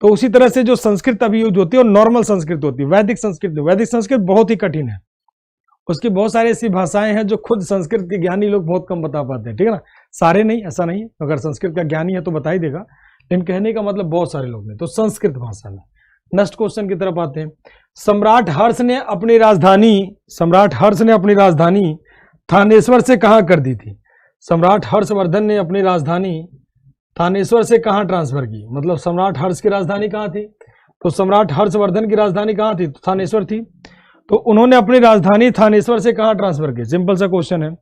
तो उसी तरह से जो संस्कृत अभी यूज होती है और नॉर्मल संस्कृत होती है, वैदिक संस्कृत, वैदिक संस्कृत बहुत ही कठिन है, उसकी बहुत सारी ऐसी भाषाएं हैं जो खुद संस्कृत के ज्ञानी लोग बहुत कम बता पाते हैं, ठीक है ना, सारे नहीं, ऐसा नहीं है, अगर संस्कृत का ज्ञानी है तो बता ही देगा, लेकिन कहने का मतलब बहुत सारे लोग नहीं। तो संस्कृत भाषा में नेक्स्ट क्वेश्चन की तरफ आते हैं। सम्राट हर्ष ने अपनी राजधानी थानेश्वर से कहां कर दी थी, सम्राट हर्षवर्धन ने अपनी राजधानी थानेश्वर से कहां ट्रांसफर की, मतलब सम्राट हर्ष की राजधानी कहां थी, तो सम्राट हर्षवर्धन की राजधानी कहां थी, तो थानेश्वर थी, तो उन्होंने अपनी राजधानी थानेश्वर से कहां ट्रांसफर की। सिंपल सा क्वेश्चन है,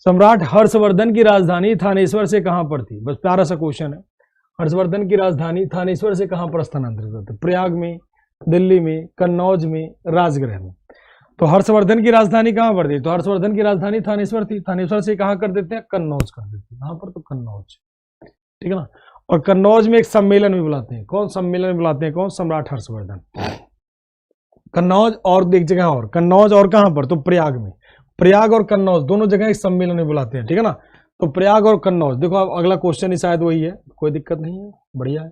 सम्राट हर्षवर्धन की राजधानी थानेश्वर से कहां पर थी, बस प्यारा सा क्वेश्चन है, हर्षवर्धन की राजधानी थानेश्वर से कहां पर स्थानांतरित होती, प्रयाग में, दिल्ली में, कन्नौज में, राजगृह में। तो हर्षवर्धन की राजधानी कहां पर थी, तो हर्षवर्धन की राजधानी थानेश्वर थी, थानेश्वर से कहां कर देते हैं, कन्नौज कर देते हैं, कहां पर, तो कन्नौज, ठीक है ना। और कन्नौज में एक सम्मेलन भी बुलाते हैं, कौन सम्मेलन बुलाते हैं, कौन, सम्राट हर्षवर्धन। कन्नौज और एक जगह और, कन्नौज और कहां पर, तो प्रयाग में, प्रयाग और कन्नौज दोनों जगह एक सम्मेलन में बुलाते हैं, ठीक है ना। तो प्रयाग और कन्नौज, देखो अब अगला क्वेश्चन ही शायद वही है, कोई दिक्कत नहीं है, बढ़िया है,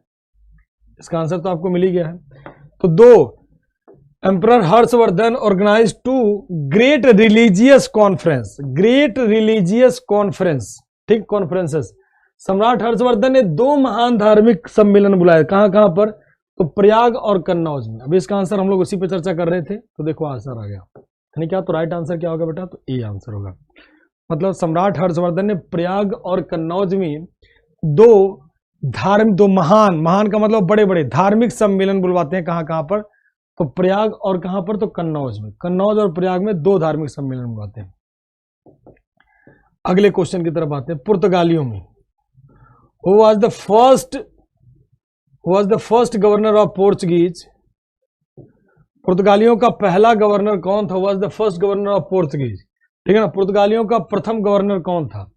इसका आंसर तो आपको मिल ही गया है। तो दो, emperor Harshavardhan organize two great religious conference, ठीक, कॉन्फ्रेंसेस, सम्राट हर्षवर्धन ने दो महान धार्मिक सम्मेलन बुलाए, कहां कहां पर, तो प्रयाग और कन्नौज में। अभी इसका आंसर हम लोग उसी पे चर्चा कर रहे थे, तो देखो आंसर आ गया, यानी क्या, तो राइट आंसर क्या होगा बेटा, तो ए आंसर होगा, मतलब सम्राट हर्षवर्धन ने प्रयाग और कन्नौज में दो महान का मतलब बड़े बड़े धार्मिक सम्मेलन बुलवाते हैं, कहां कहां पर, तो प्रयाग और कहां पर, तो कन्नौज में, कन्नौज और प्रयाग में दो धार्मिक सम्मेलन बुलवाते हैं। अगले क्वेश्चन की तरफ आते हैं, पुर्तगालियों में who was the first governor of Portuguese, पुर्तगालियों का पहला गवर्नर कौन था, was the first governor of Portuguese, ठीक है ना, पुर्तगालियों का प्रथम गवर्नर कौन था,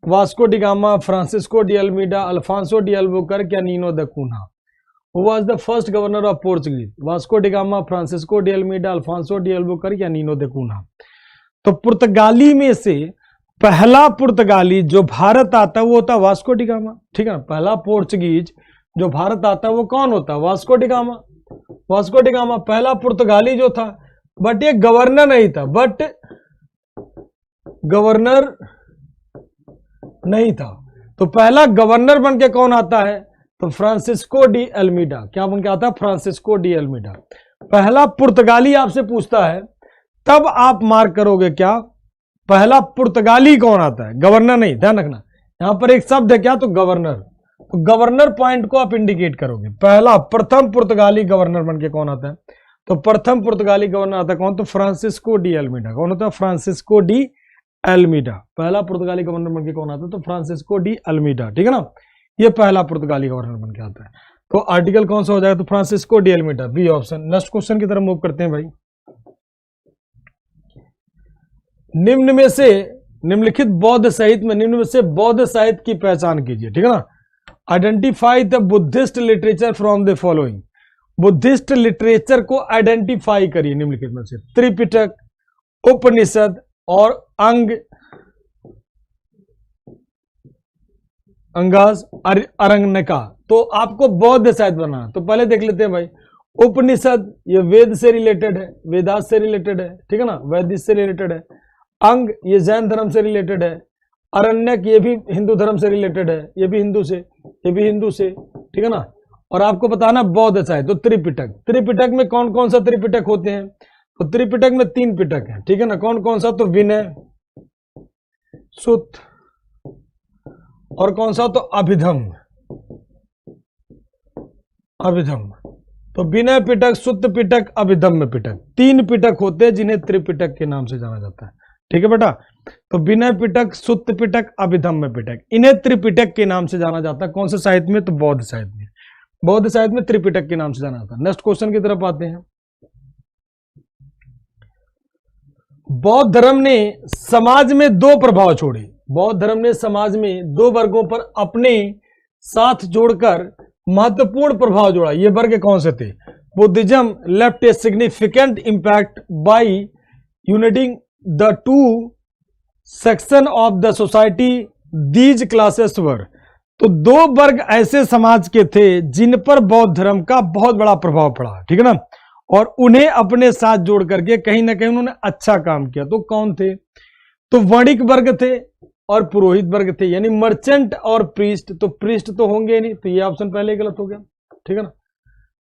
Vasco da Gama, Francisco de Almeida, Alfonso de Albuquerque या Nino da Cunha. Who was the first governor of Portuguese? Vasco da Gama, Francisco de Almeida, Alfonso de Albuquerque या नीनो दे कूना। तो पुर्तगाली में से पहला पुर्तगाली जो भारत आता है वो होता है वास्को डी गामा, ठीक है ना, पहला पोर्चुगीज जो भारत आता है वो कौन होता है, Vasco da gamma. Vasco da gamma पहला पुर्तगाली जो था, बट ये गवर्नर नहीं था, तो पहला गवर्नर बन के कौन आता है, तो फ्रांसिस्को डी अल्मीडा। क्या बन के आता है, फ्रांसिस्को डी अल्मीडा। पहला पुर्तगाली आपसे पूछता है तब आप मार्क करोगे क्या, पहला पुर्तगाली कौन आता है, गवर्नर नहीं, ध्यान रखना यहां पर एक शब्द है क्या, तो गवर्नर, तो गवर्नर पॉइंट को आप इंडिकेट करोगे। पहला प्रथम पुर्तगाली गवर्नर बन के कौन आता है, तो प्रथम पुर्तगाली गवर्नर आता है कौन, तो फ्रांसिस्को डी अल्मीडा। कौन होता है, फ्रांसिस्को डी अल्मीडा। पहला पुर्तगाली गवर्नर बन के कौन आता है, तो फ्रांसिस्को डी अल्मीडा, ठीक है ना, ये पहला पुर्तगाली गवर्नर बन के आता है। तो आर्टिकल कौन सा हो जाएगा, तो Francisco de Almeida, B option. Next question की तरफ मूव करते हैं भाई। निम्नलिखित बौद्ध साहित्य में निम्न में से बौद्ध साहित्य की पहचान कीजिए, ठीक है ना। Identify the Buddhist literature from the following, Buddhist literature को आइडेंटिफाई करिए निम्नलिखित में से, त्रिपिटक, उपनिषद और अंगास अरण्यका। तो आपको बौद्ध साहित्य बनाना, तो पहले देख लेते हैं भाई। उपनिषद ये वेद से रिलेटेड है, वेदास से रिलेटेड है, ठीक है ना, वैदिक से रिलेटेड है। अंग ये जैन धर्म से रिलेटेड है, अरण्यक ये भी हिंदू धर्म से रिलेटेड है, ये भी हिंदू से, ये भी हिंदू से, ठीक है ना। और आपको बताना बौद्ध साहित्य, तो त्रिपिटक, त्रिपिटक में कौन कौन सा त्रिपिटक होते हैं, तो त्रिपिटक में 3 पिटक है, ठीक है ना। कौन कौन सा, तो विनय, सुत्त और कौन सा, तो अभिधम्म, अभिधम्म। तो विनय पिटक, सुत्त पिटक, अभिधम्म पिटक, 3 पिटक होते हैं जिन्हें त्रिपिटक के नाम से जाना जाता है, ठीक है बेटा। तो विनय पिटक, सुत्त पिटक, अभिधम्म पिटक, इन्हें त्रिपिटक के नाम से जाना जाता है। कौन से साहित्य में, तो बौद्ध साहित्य में, बौद्ध साहित्य में त्रिपिटक के नाम से जाना जाता है। नेक्स्ट क्वेश्चन की तरफ आते हैं। बौद्ध धर्म ने समाज में 2 प्रभाव छोड़े, बौद्ध धर्म ने समाज में 2 वर्गों पर अपने साथ जोड़कर महत्वपूर्ण प्रभाव जोड़ा। ये वर्ग कौन से थे, Buddhism left a significant impact by uniting the 2 section of the society these classes were. तो 2 वर्ग ऐसे समाज के थे जिन पर बौद्ध धर्म का बहुत बड़ा प्रभाव पड़ा, ठीक है ना, और उन्हें अपने साथ जोड़ करके कहीं ना कहीं उन्होंने अच्छा काम किया। तो कौन थे, तो वणिक वर्ग थे और पुरोहित वर्ग थे, यानी मर्चेंट और प्रीस्ट। तो प्रीस्ट तो होंगे नहीं, तो ये ऑप्शन पहले गलत हो गया, ठीक है ना।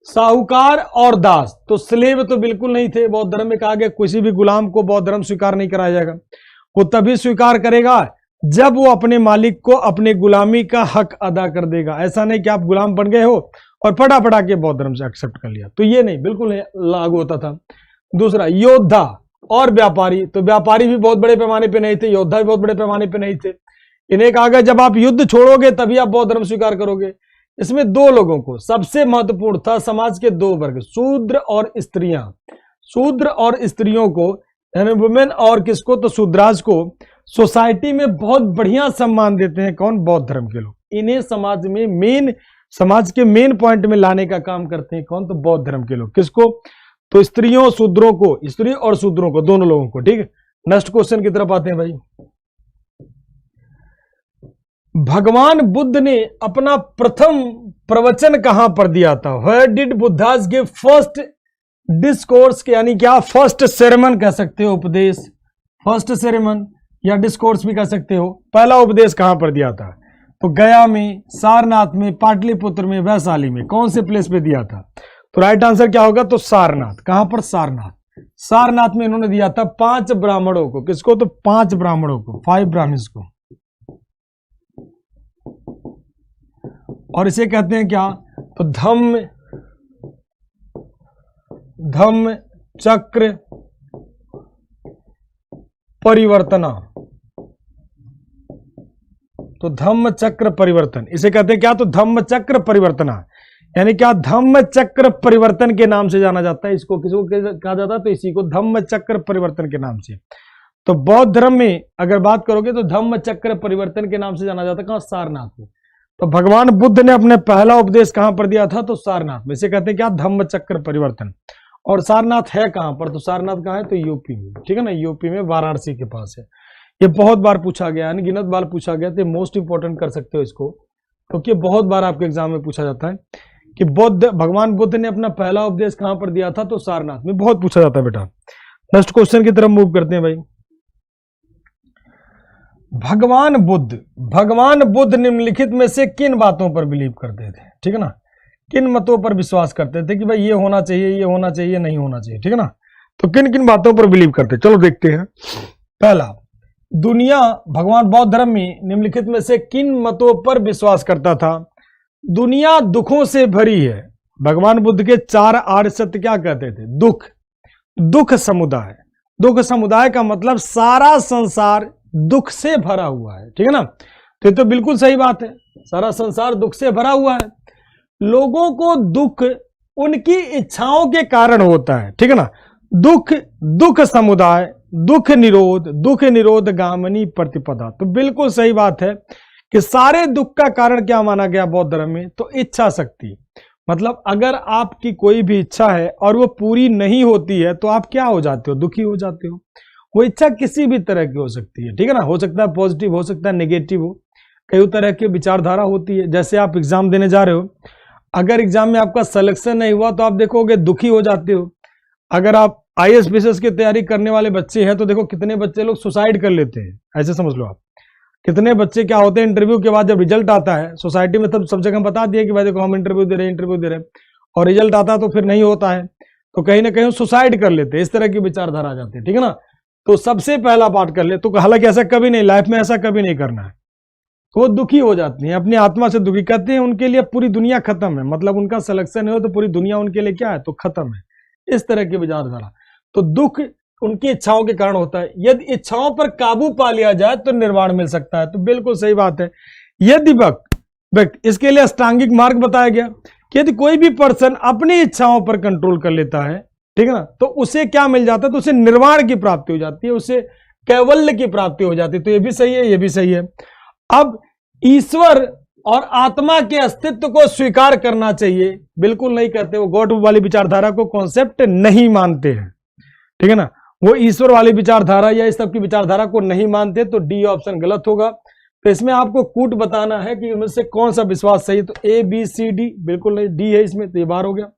साहूकार और दास, तो स्लेव तो बिल्कुल नहीं थे। बौद्ध धर्म में कहा गया किसी भी गुलाम को बौद्ध धर्म स्वीकार नहीं कराया जाएगा, वो तभी स्वीकार करेगा जब वो अपने मालिक को अपने गुलामी का हक अदा कर देगा। ऐसा नहीं कि आप गुलाम बन गए हो और फटा के बौद्ध धर्म से एक्सेप्ट कर लिया, तो ये नहीं, बिल्कुल नहीं लागू होता था। दूसरा योद्धा और व्यापारी, तो व्यापारी भी बहुत बड़े पैमाने पे नहीं थे, योद्धा भी बहुत बड़े पैमाने पे नहीं थे। इन्हें कहा गया जब आप युद्ध छोड़ोगे तभी आप बौद्ध धर्म स्वीकार करोगे। इसमें 2 लोगों को सबसे महत्वपूर्ण था, समाज के 2 वर्ग, शूद्र और स्त्रियां। शूद्र और स्त्रियों को, यानी वुमेन और किसको, तो शूद्राज को सोसाइटी में बहुत बढ़िया सम्मान देते हैं। कौन, बौद्ध धर्म के लोग। इन्हें समाज में समाज के मेन पॉइंट में लाने का काम करते हैं। कौन, तो बौद्ध धर्म के लोग। किसको, तो स्त्रियों शूद्रों को, स्त्री और शूद्रों को, दोनों लोगों को, ठीक है। नेक्स्ट क्वेश्चन की तरफ आते हैं भाई। भगवान बुद्ध ने अपना प्रथम प्रवचन कहां पर दिया था, where did Buddhas give first discourse, यानी क्या फर्स्ट सेरेमन कह सकते हो, उपदेश, फर्स्ट सेरेमन या डिस्कोर्स भी कह सकते हो। पहला उपदेश कहां पर दिया था, तो गया में, सारनाथ में, पाटलिपुत्र में, वैशाली में, कौन से प्लेस पे दिया था, तो राइट आंसर क्या होगा, तो सारनाथ। कहां पर, सारनाथ। सारनाथ में इन्होंने दिया था 5 ब्राह्मणों को, किसको, तो 5 ब्राह्मणों को, 5 ब्राह्मण्स को। और इसे कहते हैं क्या, तो धम्म चक्र परिवर्तना। तो धम्म चक्र परिवर्तन, इसे कहते हैं क्या, तो धम्म चक्र परिवर्तना, यानी क्या, धम्म चक्र परिवर्तन के नाम से जाना जाता है। इसको किसको कहा जाता है, तो इसी को धम्म चक्र परिवर्तन के नाम से। तो बौद्ध धर्म में अगर बात करोगे तो धम्म चक्र परिवर्तन के नाम से जाना जाता है। कहां, सारनाथ में। तो भगवान बुद्ध ने अपने पहला उपदेश कहां पर दिया था, तो सारनाथ में। इसे कहते हैं क्या, धम्म चक्र परिवर्तन। और सारनाथ है कहां पर, तो सारनाथ कहां है, तो यूपी में, ठीक है ना, यूपी में, वाराणसी के पास है। ये बहुत बार पूछा गया, अनगिनत बार पूछा गया, तो मोस्ट इंपॉर्टेंट कर सकते हो इसको, क्योंकि बहुत बार आपके एग्जाम में पूछा जाता है कि भगवान बुद्ध ने अपना पहला उपदेश कहां पर दिया था, तो सारनाथ में। बहुत पूछा जाता है बेटा। नेक्स्ट क्वेश्चन की तरफ मूव करते हैं भाई। भगवान बुद्ध निम्नलिखित में से किन बातों पर बिलीव करते थे, ठीक है ना, किन मतों पर विश्वास करते थे कि भाई ये होना चाहिए, ये होना चाहिए, नहीं होना चाहिए, ठीक है ना। तो किन किन बातों पर बिलीव करते, चलो देखते हैं। पहला, दुनिया, भगवान बौद्ध धर्म में निम्नलिखित में से किन मतों पर विश्वास करता था, दुनिया दुखों से भरी है। भगवान बुद्ध के 4 आर्य सत्य क्या कहते थे, दुख समुदाय। दुख समुदाय का मतलब सारा संसार दुख से भरा हुआ है, ठीक है ना। तो ये तो बिल्कुल सही बात है, सारा संसार दुख से भरा हुआ है। लोगों को दुख उनकी इच्छाओं के कारण होता है, ठीक है ना। दुख समुदाय, दुख निरोध गामिनी प्रतिपदा। तो बिल्कुल सही बात है कि सारे दुख का कारण क्या माना गया बौद्ध धर्म में, तो इच्छा शक्ति। मतलब अगर आपकी कोई भी इच्छा है और वो पूरी नहीं होती है तो आप क्या हो जाते हो, दुखी हो जाते हो। वो इच्छा किसी भी तरह की हो सकती है, ठीक है ना, हो सकता है पॉजिटिव, हो सकता है नेगेटिव हो, कई तरह की विचारधारा होती है। जैसे आप एग्जाम देने जा रहे हो, अगर एग्जाम में आपका सिलेक्शन नहीं हुआ तो आप देखोगे दुखी हो जाते हो। अगर आप आईएएस पीसीएस की तैयारी करने वाले बच्चे हैं तो देखो कितने बच्चे लोग सुसाइड कर लेते हैं, ऐसे समझ लो आप। कितने बच्चे क्या होते हैं इंटरव्यू के बाद जब रिजल्ट आता है, सोसाइटी में तब सब जगह बता दिया कि भाई देखो हम इंटरव्यू दे रहे हैं, और रिजल्ट आता है तो फिर नहीं होता है, तो कहीं ना कहीं सुसाइड कर लेते हैं, इस तरह की विचारधारा आ जाती है, ठीक है ना। तो सबसे पहला पार्ट कर ले, तो हालांकि ऐसा कभी नहीं, लाइफ में ऐसा कभी नहीं करना है। तो वो दुखी हो जाती हैं, अपनी आत्मा से दुखी, कहते हैं उनके लिए पूरी दुनिया खत्म है, मतलब उनका सिलेक्शन हो तो पूरी दुनिया उनके लिए क्या है, तो खत्म है, इस तरह की विचारधारा। तो दुख उनकी इच्छाओं के कारण होता है। यदि इच्छाओं पर काबू पा लिया जाए तो निर्वाण मिल सकता है, तो बिल्कुल सही बात है। यदि व्यक्ति, इसके लिए अष्टांगिक मार्ग बताया गया कि यदि कोई भी पर्सन अपनी इच्छाओं पर कंट्रोल कर लेता है, ठीक है ना, तो उसे क्या मिल जाता है, तो उसे निर्वाण की प्राप्ति हो जाती है, उसे कैवल्य की प्राप्ति हो जाती है। तो ये भी सही है, ये भी सही है। अब ईश्वर और आत्मा के अस्तित्व को स्वीकार करना चाहिए, बिल्कुल नहीं करते, वो गॉड वाली विचारधारा को कॉन्सेप्ट नहीं मानते हैं, ठीक है ना, वो ईश्वर वाली विचारधारा या इस सब की विचारधारा को नहीं मानते, तो डी ऑप्शन गलत होगा। तो इसमें आपको कूट बताना है कि इनमें से कौन सा विश्वास सही है, तो ए बी सी डी, बिल्कुल नहीं, डी है इसमें, तो ये बार हो गया।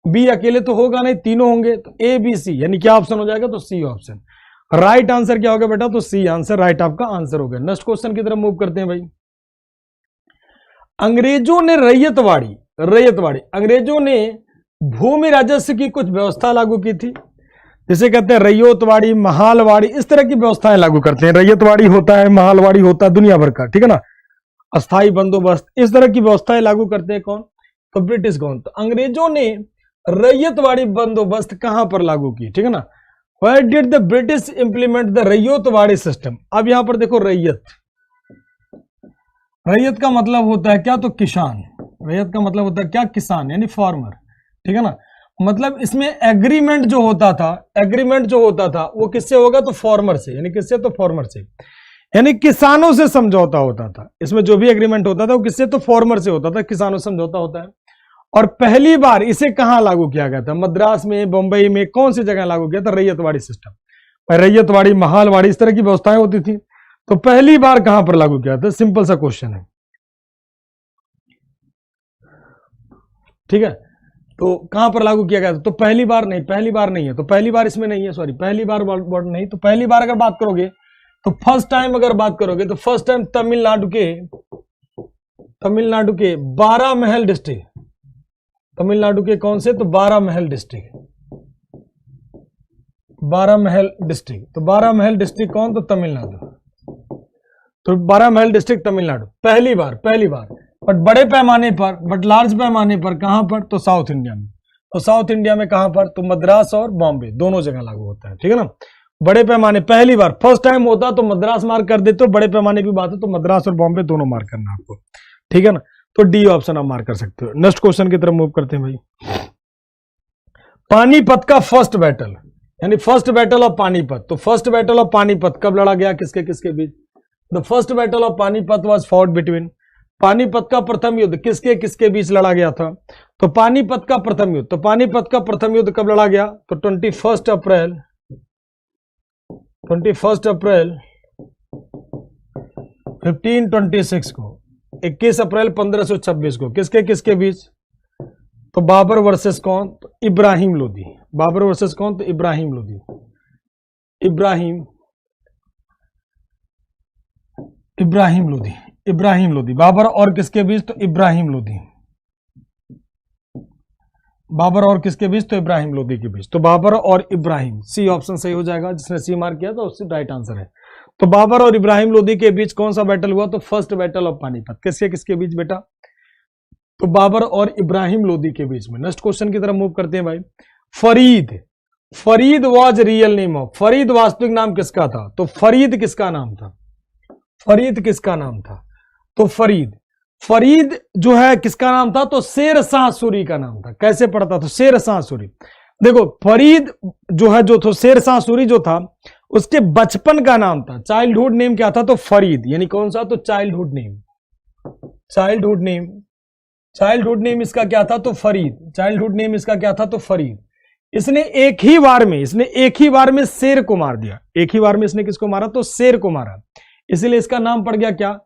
बी अकेले तो होगा नहीं, तीनों होंगे, तो ए बी सी, यानी क्या ऑप्शन हो जाएगा, तो सी ऑप्शन। राइट आंसर क्या होगा बेटा, तो सी आंसर राइट आपका आंसर हो गया। नेक्स्ट क्वेश्चन की तरफ मूव करते हैं भाई। अंग्रेजों ने रैयतवाड़ी, अंग्रेजों ने भूमि राजस्व की कुछ व्यवस्था लागू की थी, जिसे कहते हैं रैयतवाड़ी, महालवाड़ी, इस तरह की व्यवस्थाएं लागू करते हैं। रैयतवाड़ी होता है, महालवाड़ी होता है, दुनिया भर का, ठीक है ना, अस्थाई बंदोबस्त, इस तरह की व्यवस्थाएं लागू करते हैं कौन, तो ब्रिटिश गवर्नमेंट। तो अंग्रेजों ने रैयतवाड़ी बंदोबस्त कहां पर लागू की, ठीक है ना, where did the British implement the ryotwari system. अब यहां पर देखो रैयत का मतलब होता है क्या, तो किसान। रैयत का मतलब होता है क्या, किसान, यानी फार्मर, ठीक है ना। मतलब इसमें एग्रीमेंट जो होता था वो किससे होगा, तो फार्मर से, यानी किससे, तो फार्मर से, यानी किसानों से समझौता होता था। इसमें जो भी एग्रीमेंट होता था वो किससे, तो फार्मर से होता था, किसानों से समझौता होता है। और पहली बार इसे कहां लागू किया गया था, मद्रास में, बंबई में, कौन सी जगह लागू किया था, रैयतवाड़ी सिस्टम। रैयतवाड़ी, महालवाड़ी, इस तरह की व्यवस्थाएं होती थी, तो पहली बार कहां पर लागू किया था, सिंपल सा क्वेश्चन है, ठीक है। तो कहां पर लागू किया गया था, तो पहली बार नहीं है, तो पहली बार इसमें नहीं है, सॉरी, पहली बार वर्ड नहीं, तो पहली बार अगर बात करोगे तो फर्स्ट टाइम अगर बात करोगे तो फर्स्ट टाइम तमिलनाडु के 12 महल डिस्ट्रिक्ट, तमिलनाडु के कौन से, तो 12 महल डिस्ट्रिक्ट, 12 महल डिस्ट्रिक्ट, तो 12 महल डिस्ट्रिक्ट कौन, तो तमिलनाडु, तो 12 महल डिस्ट्रिक्ट तमिलनाडु, पहली बार, बट बड़े पैमाने पर, बट लार्ज पैमाने पर कहां पर, तो साउथ इंडिया में। तो साउथ इंडिया में कहां पर, तो मद्रास और बॉम्बे, दोनों जगह लागू होता है, ठीक है ना। बड़े पैमाने, पहली बार, फर्स्ट टाइम होता तो मद्रास मार्क कर देते हो, बड़े पैमाने की बात है तो मद्रास और बॉम्बे दोनों मार्क करना आपको, ठीक है ना। तो डी ऑप्शन आप मार्क कर सकते हो। नेक्स्ट क्वेश्चन की तरफ मूव करते हैं भाई। पानीपत का फर्स्ट बैटल, यानी फर्स्ट बैटल ऑफ पानीपत, तो फर्स्ट बैटल ऑफ पानीपत कब लड़ा गया, किसके किसके बीच, the first battle of Panipat was fought between, Panipat का प्रथम युद्ध किसके किसके बीच लड़ा गया था, तो पानीपत का प्रथम युद्ध, तो पानीपत का प्रथम युद्ध कब लड़ा गया, तो 21 अप्रैल 1526 को, 21 अप्रैल 1526 को, किसके किसके बीच, तो बाबर वर्सेस कौन, तो इब्राहिम लोदी, बाबर वर्सेस कौन, तो इब्राहिम लोदी, इब्राहिम लोदी, बाबर और किसके बीच, तो इब्राहिम लोदी, बाबर और किसके बीच, तो इब्राहिम लोदी के बीच, तो बाबर और इब्राहिम, सी ऑप्शन सही हो जाएगा, जिसने सी मार्क किया तो उससे राइट आंसर है। तो बाबर और इब्राहिम लोदी के बीच कौन सा बैटल हुआ, तो फर्स्ट बैटल ऑफ पानीपत, किसके किसके बीच बेटा, तो बाबर और इब्राहिम लोदी के बीच में। नेक्स्ट क्वेश्चन की तरफ मूव करते हैं भाई। Farid was real name of, Farid वास्तविक नाम किसका था, तो फरीद किसका नाम था, तो फरीद जो है किसका नाम था, तो शेर शाह सूरी का नाम था। कैसे पढ़ता, तो शेर शाह सूरी। देखो फरीद जो है, जो तो शेर शाह सूरी जो था, उसके बचपन का नाम था, चाइल्डहुड नेम क्या था, तो फरीद, यानी कौन सा, तो चाइल्डहुड नेम इसका क्या था, तो फरीद, चाइल्डहुड नेम इसका क्या था, तो फरीद। इसने एक ही बार में शेर को मार दिया, एक ही बार में इसने किसको मारा, तो शेर को मारा, इसलिए इसका नाम पड़ गया क्या,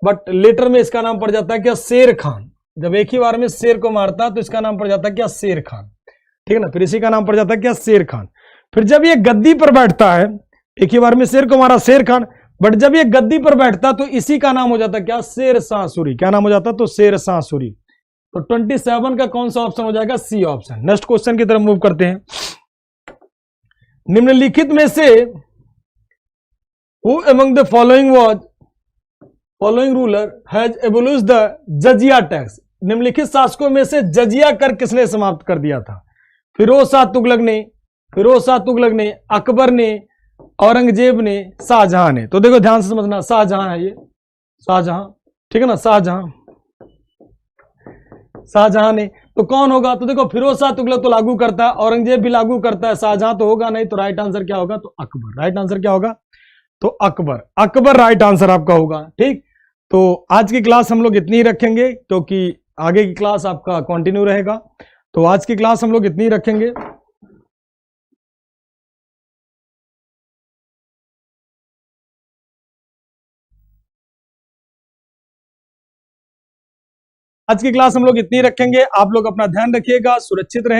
बट लेटर में इसका नाम पड़ जाता है क्या, शेर खान। जब एक ही बार में शेर को मारता तो इसका नाम पड़ जाता है क्या, शेर खान, ठीक है ना। फिर इसी का नाम पड़ जाता है क्या, शेर खान। फिर जब ये गद्दी पर बैठता है, एक ही बार में शेर को मारा शेर खान, बट जब ये गद्दी पर बैठता तो इसी का नाम हो जाता क्या, शेर शाह सूरी। क्या नाम हो जाता, तो शेर शाह सूरी। तो 27 का कौन सा ऑप्शन हो जाएगा, सी ऑप्शन। नेक्स्ट क्वेश्चन की तरफ मूव करते हैं। निम्नलिखित में से who among the following ruler has abolished the jizya tax. निम्नलिखित शासकों में से जजिया कर किसने समाप्त कर दिया था, फिरोज शाह तुगलक ने, अकबर ने, औरंगजेब ने, शाहजहां ने। तो देखो ध्यान से समझना, शाहजहां है ये, शाहजहां, ठीक है ना, शाहजहां ने। तो कौन होगा, तो देखो फिरोज शाह तुगलक तो लागू करता है, औरंगजेब भी लागू करता है, शाहजहां तो होगा नहीं। तो राइट आंसर क्या होगा, तो अकबर। राइट आंसर क्या होगा, तो अकबर राइट आंसर आपका होगा। ठीक, तो आज की क्लास हम लोग इतनी ही रखेंगे, क्योंकि आगे की क्लास आपका कंटिन्यू रहेगा। तो आज की क्लास हम लोग इतनी रखेंगे। आज की क्लास हम लोग इतनी रखेंगे। आप लोग अपना ध्यान रखिएगा, सुरक्षित रहें।